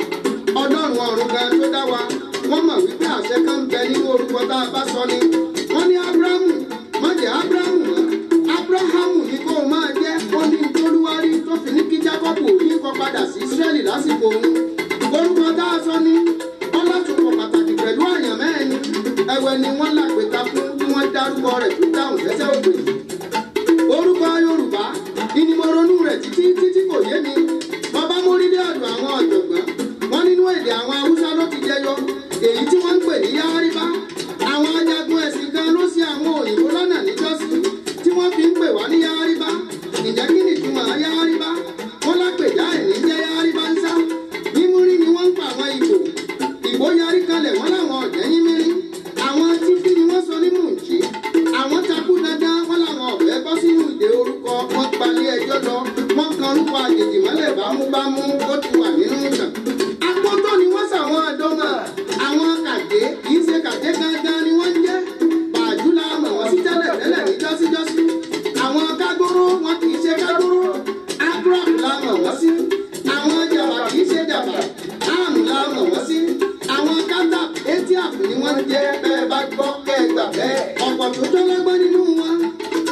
Ọlọ́run ọ̀run gan tó dá wa, wọ́n mọ̀ wípé àṣẹ kan ń bẹ nínú orúkọ tá a bá sọ ni. Wọ́n ní Ábúráhámù, má jẹ́ Ábúráhámù mọ́. Ábúráhámù ni kó o máa jẹ́, ó ní tolúwárí tó fi ní kí Jákọ́bù ní kó padà sí Ísírẹ́lì lásìkò òun. Orúkọ tá a sọ ni ọlọ́tùpọ̀ pàtàkì pẹ̀lú àyàn mẹ́rin. Ẹ̀wẹ̀ ni wọ́n làpẹ̀ta fún bí wọ́n dárúkọ rẹ̀ tó dáhùn sẹ́sẹ́ ògbè. Orúkọ Yorùbá ìní mo ronú rẹ̀ títí kò yé mi. Bàbá mórídé ọ̀dọ̀ àwọn ọ̀jọ̀gbọ́n. Wọ́n nínú èdè àwọn Haúsá ló ti jẹyọ, èyí tí wọ́n ń pè ní Yáríbá. Àwọn ajagun ẹ̀sìn gan ló ṣì àwọn òyìnbó lọ́nà níjọ́sí tí wọ́n fi ń pè wá ní Yáríbá. Ǹjẹ́ kí ni ìtumọ̀ Yáríbá? Wọ́n lápèjá ẹ̀ ní jẹ́ Yáríbá ń sá. Yímúrí ni wọ́n ń pa àwọn Ìgbò. Ìgbò yarí kalẹ̀ wọ́n láwọn ọ̀jẹ́ yímírí. Àwọn tífí ni wọ́n sọ ní Mùǹjí. Àwọn takú dandan wọ́n láwọn ọ̀bẹ bọ́ sínú ìdè orúkọ. Wọ́n gbalé ẹjọ́ lọ. Wọ́n kan orúkọ àjèjì mọ́lẹ̀ bámúbámú ó ti wà nínú ìtàn. Akótó ni wọ́n sàwọn àdọ́mọ̀. Àwọn kàdé kì í ṣe kàdé gangan ni wọ́n ń jẹ́. Bàjú la mọ̀ wọ́n sí tẹ́lẹ̀ ní jọ́síjọ́sí. Àwọn kágóró wọn kì í ṣe kágóró. Abraham la mọ̀ wọ́n sí. Àwọn jàmbá kì í ṣe jàmbá. Áàmù la mọ̀ wọ́n sí. Àwọn kátà etí àpò ni wọ́n jẹ́, bẹ́ẹ̀ bá gbọ́ kẹ́gbà bẹ́ẹ̀. Ọ̀pọ̀ tó jọ́lọ́gbọ́n nínú wọn.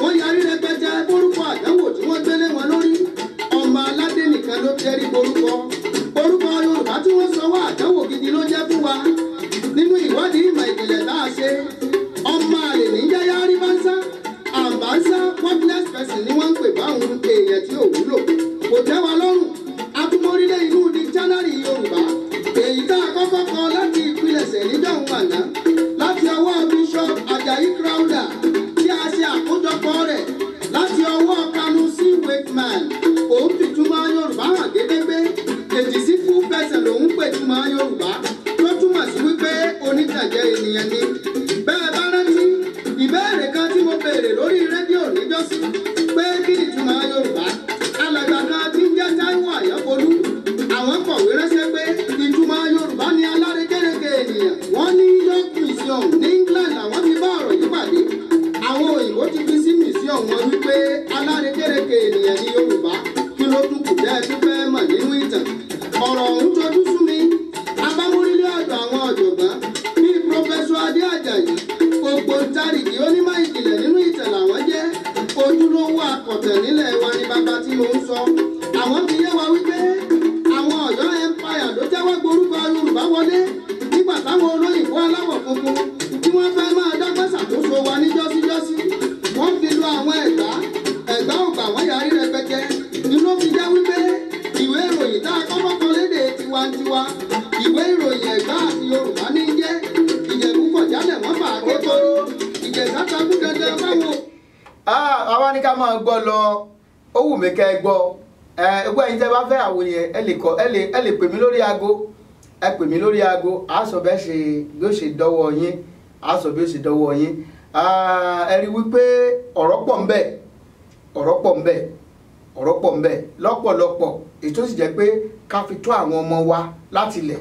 Wọ́n yarí rẹpẹtẹ orúkọ àdánwò tí wọ́n gbélé wọn lórí. Ọmọ aládé nìkan ló tẹ́rí orúkọ. Orúkọ Yorùbá tí wọ́n sọ wá àdánwò gidi ló jẹ́ fún wa. Nínú ìwádìí ìmọ̀ ìpìlẹ̀ tá a ṣe, ọmọ àlè ní jẹ́ Yáríbá ń sá. fẹsẹ̀ lòún pè túmọ̀ Yorùbá tó túmọ̀ sí wípé onítàjẹ́ ènìyàn ni. Bẹ́ẹ̀ bá rántí ìbéèrè kan tí mo béèrè lórí rédíò níjọ́sí pé kí ni túmọ̀ Yorùbá. Alàgbà kan tí ń jẹ́ Táíwò Àyànfolú àwọn kọ̀wé ránṣẹ́ pé ìtumọ̀ Yorùbá ni alárékérekè ènìyàn. Wọ́n ní York Museum ní England àwọn ti bá ọ̀rọ̀ yìí pàdé. Àwọn òyìnbó ti fi sí museum wọn wípé alárékérekè ènìyàn ní Yorùbá. Kí ló tún kù bẹ́ẹ̀ tó fẹ́ mọ̀ nínú ìtàn? Ọ̀rọ̀ ọ̀hún tojú sú mi. Abámúrílé ọ̀dọ̀ àwọn ọ̀jọ̀gbọ́n bíi Pọfẹ́sọ̀ Adé Àjàyí, ògbóǹtarìgì onímọ̀ ìjìnlẹ̀ nínú ìtàn làwọn jẹ́. Ojúlówó akọ̀tàn nílẹ̀ wa ni bàbá tí mo ń sọ. Àwọn fi yé wa wípé àwọn Ọ̀yọ́ Empire ló jẹ́wọ́ gborúkọ Yorùbá wọlé nígbà táwọn olóyìnbó aláwọ̀ funfun tí wọ́n fẹ́ máa dọ́gbọ́n ṣàkóso wa ní jọ́síjọ́sí. Wọ́n fi lo àwọn ẹ̀gbá ògbà wọ́n yarí rẹpẹtẹ. Ni ló fi jẹ́ wípé ìwé ìròyìn tá a kọ́kọ́ kọ lédè tiwantiwa, ìwé ìròyìn Ẹ̀gbá àti Yorùbá ní jẹ́. Ìjẹ̀bú kọ̀ jálẹ̀ wọ́n fà á kékeré. Ìjẹ̀sà takú dandan báwo. Àwa ní ká máa gbọ́ lọ, ó wù mí kẹ́ ẹ gbọ́. Ẹgbẹ́ ẹ̀yin tẹ́ bá fẹ́ àwòyẹ ẹ lè pè mí lórí aago. Ẹ pè mí lórí aago, a sọ bí ó ṣe dọ́wọ́ yín, a sọ bí ó ṣe dọ́wọ́ yín. Ẹ rí wípé ọ̀rọ̀ pọ̀ ńbẹ̀, ọ̀rọ̀ pọ̀ ńbẹ̀, ọ̀rọ̀ pọ̀ ńbẹ̀ lọ́pọ̀lọpọ̀, ètò sì jẹ́ pé ká fi tó àwọn ọmọ wa láti ilẹ̀.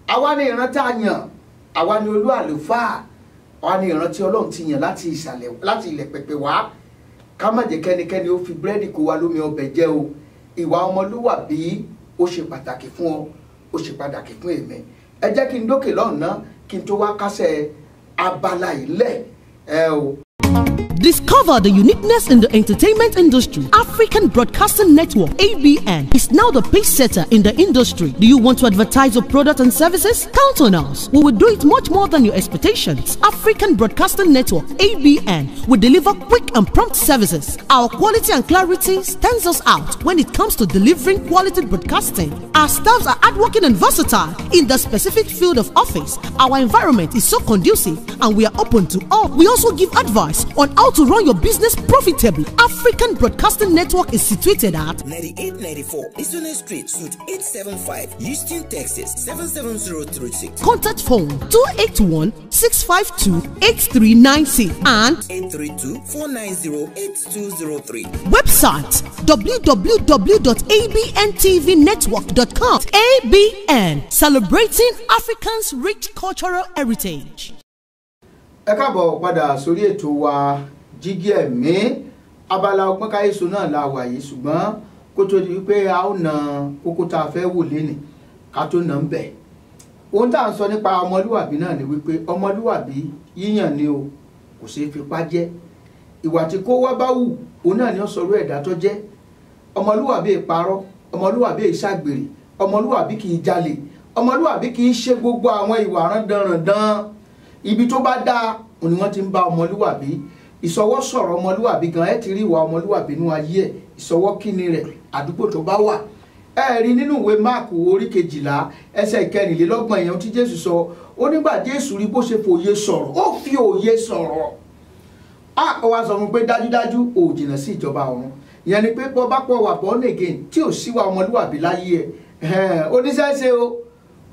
Àwa ni ìran tá a yàn, àwa ni olú àlùfáà, àwa ni ìran tí Ọlọ́run ti yàn láti ilẹ̀ pẹ̀pẹ̀ wá. Ká má jẹ́ kẹ́nikẹ́ni ó fi búrẹ́dì kó wa lómi ọbẹ̀ jẹ́ o. Ìwà ọmọlúwàbí ó ṣe pàtàkì fún ọ, ó ṣe pàtàkì fún èmi. Ẹ jẹ́ kí n dókè lọ́nà kí n tó wá kásẹ̀ abala ilẹ̀ o. Discover the uniqueness in the entertainment industry. African Broadcasting Network, ABN, is now the pace setter in the industry. Do you want to advertise your product and services? Count on us. We will do it much more than your expectations. African Broadcasting Network, ABN, will deliver quick and prompt services. Our quality and clarity stands us out when it comes to delivering quality broadcasting. Our staffs are hardworking and versatile in the specific field of office. Our environment is so conducive and we are open to all. We also give advice on how to run your business profitably. African Broadcasting Network is situated at 9894 Eastern Street, Suite 875, Houston, Texas 77036. Contact phone 281-652-8396 and 832-490-8203. website www.abntvnetwork.com. ABN, celebrating Africans' rich cultural heritage. Ẹ káàbọ̀ padà sórí ètò wa Jígí Ẹ̀mí. Abala ọgbọ́n káyéso náà la wà yìí, ṣùgbọ́n kó tó di wípé a ó na kókó tá a fẹ́ wò lénìí ká tó nà ń bẹ̀. Ohun tá à ń sọ nípa ọmọlúwàbí náà ni wípé ọmọlúwàbí yíyàn ni o, kò ṣeé fipá jẹ́. Ìwà tí kó wá bá wù òun náà ni ó sọ̀rọ̀ ẹ̀dá tó jẹ́. Ọmọlúwàbí ìparọ́, ọmọlúwàbí ìṣàgbèrè, ọmọlúwàbí kì í jalè, ọmọlúwàbí kì í ṣe gbogbo àwọn ìwà rándanràndan. Ibi tó bá dáa òun ni wọ́n ti ń bá ọmọlúwàbí. Ìsọwọ́ sọ̀rọ̀ ọmọlúwàbí gan ẹ ti rí ìwà ọmọlúwàbí nínú ayé ẹ̀. Ìsọwọ́ kíni rẹ̀ àdúgbò tó bá wà. Ẹ rí nínú ìwé Máàkù orí 12 ẹsẹ̀ 24 yẹn tí Jésù sọ. Ó nígbà Jésù rí bó ṣe fòye sọ̀rọ̀, ó fi òye sọ̀rọ̀. Ó wá sọ fún pé dájúdájú ò jìnnà sí ìjọba ọ̀run. Ìyẹn ni pé bọ́ bá pọ̀ wà born again tí ò síwà ọmọlúwàbí láyé ẹ̀. Oníṣẹ́ṣe o,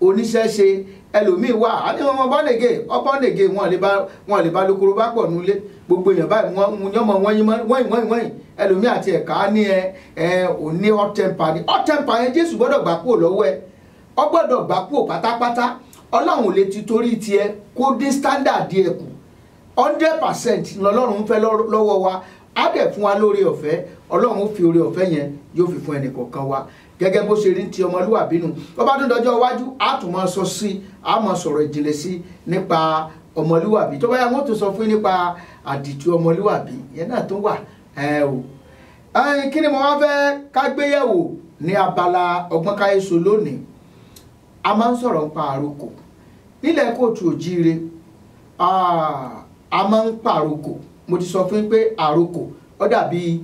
oníṣẹ́ṣe ẹlòmíì wà á ní wọn bọ́nẹ̀gẹ̀ ọbọ̀nẹ̀gẹ̀ wọn lè bá lókoro bá pọ̀ nulẹ̀ gbogbo èèyàn báyìí wọn yọmọ wọ́nyìn ẹlòmíì àti ẹ̀ka ní òní hot temper ni hot temper yẹn Jésù gbọ́dọ̀ gbà kúrò lọ́wọ́ ẹ ọ gbọ́dọ̀ gbà kúrò pátápátá. Ọlọ́run ò lè ti torí tiẹ̀ kó dín standard ẹ̀ kù 100% lọ́lọ́run ń fẹ́ lọ́wọ́ wa á dẹ̀ fún wa lórí ọ̀fẹ́. Ọlọ́run ó fi oore ọ̀fẹ́ yẹn yóò fi fún ẹnì kọ̀ọ̀kan wa gẹ́gẹ́ bó ṣe rí ti ọmọlúwàbí nù. Tó bá tún dọjọ́ iwájú á tún máa sọ sí, á máa sọ̀rọ̀ ìjìnlẹ̀ sí nípa ọmọlúwàbí. Tó bá yá wọ́n tún sọ fún nípa àdìtú ọmọlúwàbí yẹn náà tó wà o. Kí ni mo wá fẹ́ ká gbéyẹ̀wò ní abala ọgbọ́n káyéso lónìí? A máa ń sọ̀rọ̀ nípa àrokò nílẹ̀ kóòtù òjíire. A máa ń pàrokò. Mo ti sọ fún pé àrokò ó dàbí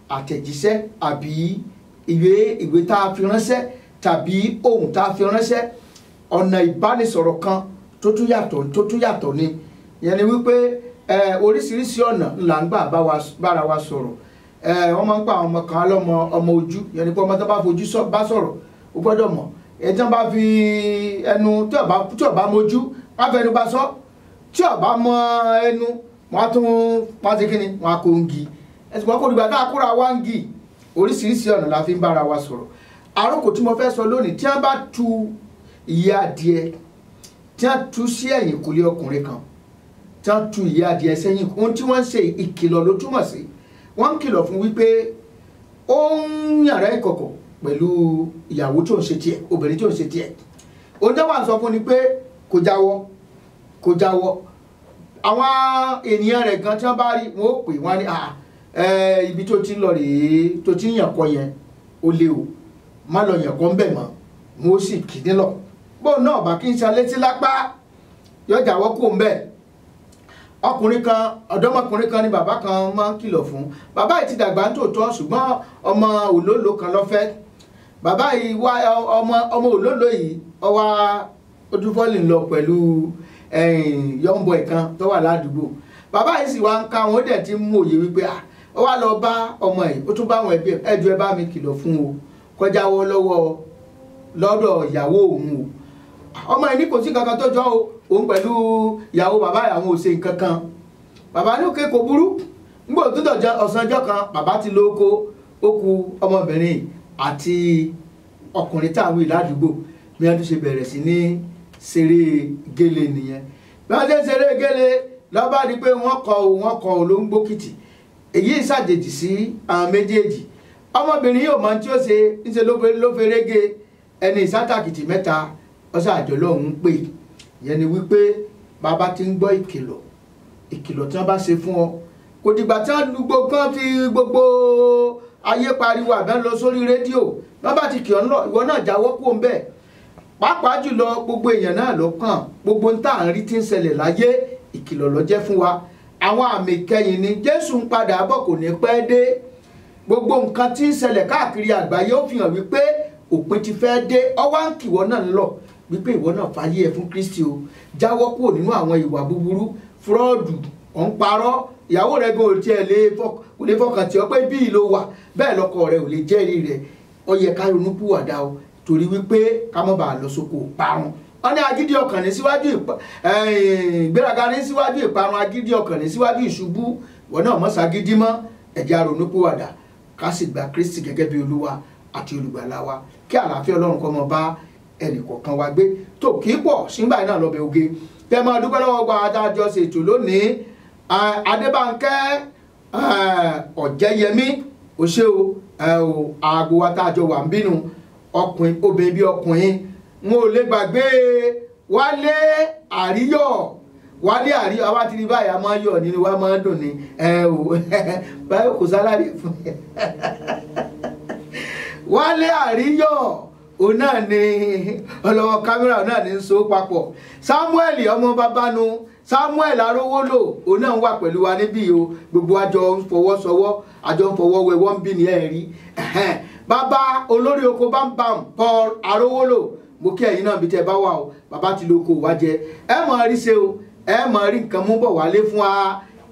àtẹ̀jíṣẹ́ àbí ìwé tá a fi ránṣẹ́ tàbí ohun tá a fi ránṣẹ́, ọ̀nà ìbánisọ̀rọ̀ kan tó tún yàtọ̀ ni. Ìyẹn ni wípé oríṣiríṣi ọ̀nà là ń gbà bára wa sọ̀rọ̀. Wọ́n máa ń pa àwọn ọmọ kan lọ́mọ ọmọ ojú. Ìyẹn ni pé ọmọ tó bá fojú bá sọ̀rọ̀ ó gbọ́dọ̀ mọ̀ ẹ̀tàn bá fi ẹnu tí ọba mojú wọ́n fẹ́ ẹnu bá sọ tí ọba mọ ẹnu wọ́n tún wọ́n ti kíni wọ́n kó ń gi ẹ̀sùn wọn kò dìgbà tá a kóra wá ń gi oríṣiríṣi ọ̀nà la fi ń bára wa sọ̀rọ̀ àròkò tí mo fẹ́ sọ lónìí tí wọ́n bá tu ìyẹ́ adìẹ tí wọ́n tu sí ẹ̀yìn kùlé ọkùnrin kan tí wọ́n tu ìyẹ́ adìẹ sẹ́yìn ohun tí wọ́n ń ṣe ìkìlọ̀ ló túmọ̀ sí wọ́n ń kìlọ̀ fún wípé ó ń yàrá ìkọ̀kọ̀ pẹ̀lú ìyàwó tí ò ń ṣe tiẹ̀ obìnrin tí ò ń ṣe tiẹ̀ ohun tí wọ́n sọ fún ni pé kò jáwọ́ àwọn ènìyàn rẹ̀ gan tí wọ́n bá rí wọn ó pè wọ́n ní ibi tó ti ń lọ rèé tó ti ń yàn kọ́ yẹn ó lé o má lọ yàn kọ́ ń bẹ̀ mọ́ mo sì kìíní lọ bóun náà bá kí n ṣe létí lápá yọjà wọ́ kó ń bẹ̀ ọkùnrin kan ọ̀dọ́mọkùnrin kan ni bàbá kan máa ń kìlọ̀ fún bàbá yìí ti dàgbà ń tòótọ́ ṣùgbọ́n ọmọ òlólo kan lọ́fẹ́ bàbá yìí wá ọmọ òlólo yìí ọwá ojúfọ́lì ń lọ pẹ̀lú yọ̀ǹbọ̀ ẹ̀kan tó wà ládùúgbò bàbá yìí sì wá ń ká wọn ó dẹ̀ ti mú òye wípé ó wá lọ bá ọmọ yìí ó tún bá àwọn ẹbí ẹjọ́ ẹ bá mi kìlọ̀ fún o kọjáwọ́ lọ́dọ̀ ìyàwó òun o ọmọ yìí ní kò sí kankan tó jọ òun pẹ̀lú ìyàwó bàbá àwọn ò ṣe nǹkan kan bàbá ní òkè kò burú nígbà tó dọ̀jọ́ ọ̀sánjọ́ kan bàbá ti lóko ó ku ọmọbìnrin àti ọkùnrin táwọn ìládùúgbò bí wọ́n tún ṣe bẹ̀rẹ̀ sí ní ṣeré gélé nìyẹn bí wọ́n ṣe ń ṣeré gélé lọ́ba di pé wọ́n kọ ló ń gbókìtì èyí ṣàjèjì sí àwọn méjèèjì ọmọbìnrin yóò mọ tí ó ṣe níṣe ló ferege ẹni ìsátàkìtì mẹ́ta ọ̀sẹ̀ àjọlọ́ òun pè yẹn ni wípé bàbá ti ń gbọ́ ìkìlọ̀ tí wọ́n bá ṣe fún ọ kò dìgbà tí wọ́n lu gbogbo fi gbogbo ayé pariwo àbẹ́ lọ sórí rédíò wọ́n bá ti kì ọ́ ń lọ ìwọ náà jáwọ́ kó ń bẹ̀ pàápàá jùlọ gbogbo èèyàn náà ló kàn gbogbo ń tà ń rí tí ń ṣẹlẹ̀ láyé ìkìlọ̀ ló jẹ́ fún wa àwọn àmì ìkẹyìn ni Jésù ń padà bọ̀ kò ní pẹ́ dé gbogbo nǹkan tí ń ṣẹlẹ̀ káàkiri àgbáyé ó fi hàn wípé òpin ti fẹ́ dé ọwọ́ ń kìwọ́ náà lọ wípé ìwọ náà fàyè ẹ̀ fún Kristi o jáwọ́ kúrò nínú àwọn ìwà búburú fúrọ́ọ̀dù ọ̀ ń parọ́ ìyàwó rẹ̀ gan ò tiẹ̀ lè fọkàn tí ọ pé bí ìlò wà bẹ́ẹ̀ lọ́kọ rẹ̀ ò lè jẹ́rìí rẹ̀ ó yẹ ká ronú pìwàdà o torí wípé ká má bàa lọ sóko parun wọ́n ní agídí ọkàn ní síwájú ìgbéraga ní síwájú ìparun agídí ọkàn ní síwájú ìṣubú ìwọ náà mọ́ ságídí mọ́ ẹ jẹ́ á ronú pìwàdà ká sì gba Kristi gẹ́gẹ́ bí Olúwa àti olùgbàlà wa kí àlàáfíà Ọlọ́run kó máa bá ẹnì kọ̀ọ̀kan wa gbé tó kì í pọ̀ sígbà náà lọ́bẹ̀ oge tẹ́ máa dúpẹ́ lọ́wọ́ gba adájọ́ ṣètò lónìí Adébánkẹ́ Ọ̀jẹ́yẹmí òṣè o aago wa tá a jọ wà ń bínú ọkùnrin obìnrin bí ọkùnrin wọn ò lè gbàgbé Wálé Àríyọ̀ àwa ti rí báyìí a máa yọ̀ nínú wa máa dùn ní báyìí kò sálárì fún Wálé Àríyọ̀ òun náà ni ọlọ́wọ́ kámẹ́rà náà ní so papọ̀ Samuel ọmọ babanu Samuel Arówólò òun náà wà pẹ̀lú wa níbí o gbogbo àjọ ń fọwọ́sowọ́ àjọ ń fọwọ́ wẹ wọ́n ń bí ní ẹ̀rí bàbá olórí oko bámbam Paul Arówólò mo kí ẹ̀yin náà bí tẹ́ bá wà o bàbá ti lóko wá jẹ ẹ mọ̀ rí ṣe o ẹ mọ̀ rí nǹkan mú bọ̀ wálé fún wa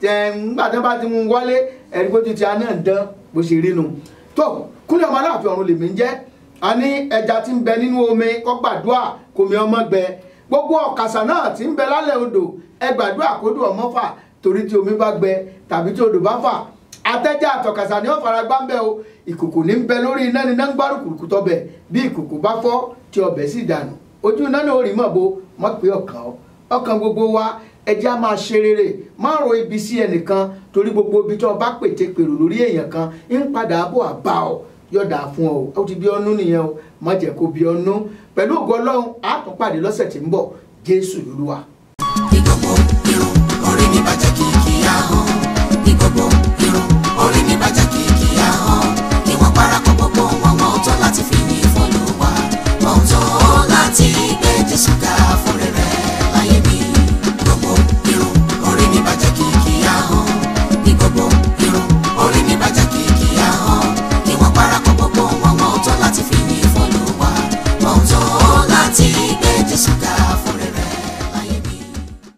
nígbà tí wọ́n bá ti mú wálé ẹ̀rí bó ti a náà dán bó ṣe rí nu tó Kúnlé ọmọ Aláàfin ọ̀run lèmi ń jẹ́ a ní ẹja tí ń bẹ nínú omi kó gbàdúrà kómi ọmọ gbẹ gbogbo ọ̀kàsà náà tí ń bẹ lálẹ́ odò ẹ gbàdúrà kódò ọmọ fà torí tí omi bá gbẹ tàbí tí odò bá fà àtẹjá àtọ̀kàsà ni wọ́n fara gbá ń bẹ o ìkòkò ní ń bẹ lórí iná ní náà ń gbárùkù tọbẹ̀ bí ìkòkò bá fọ́ tí ọbẹ̀ sì dànù ojú iná ní orí mọ̀ bo mọ̀ pé ọkàn gbogbo wa ẹjẹ́ á máa ṣe rere má ro ibi sí ẹnìkan torí gbogbo ibi tí o bá pète pèrò lórí èèyàn kan ń padà bọ̀ àbá ọ yọ̀dà fún ọ ó ti bí ọnú nìyẹn o má jẹ́ kó bí ọnú pẹ̀lú ògo Ọlọ́run á tún pàdé lọ́sẹ̀ tí ń bọ̀ Jésù lolúwa. ìdánwò irun orí mi bàjẹ́ kìkì ahọ́n.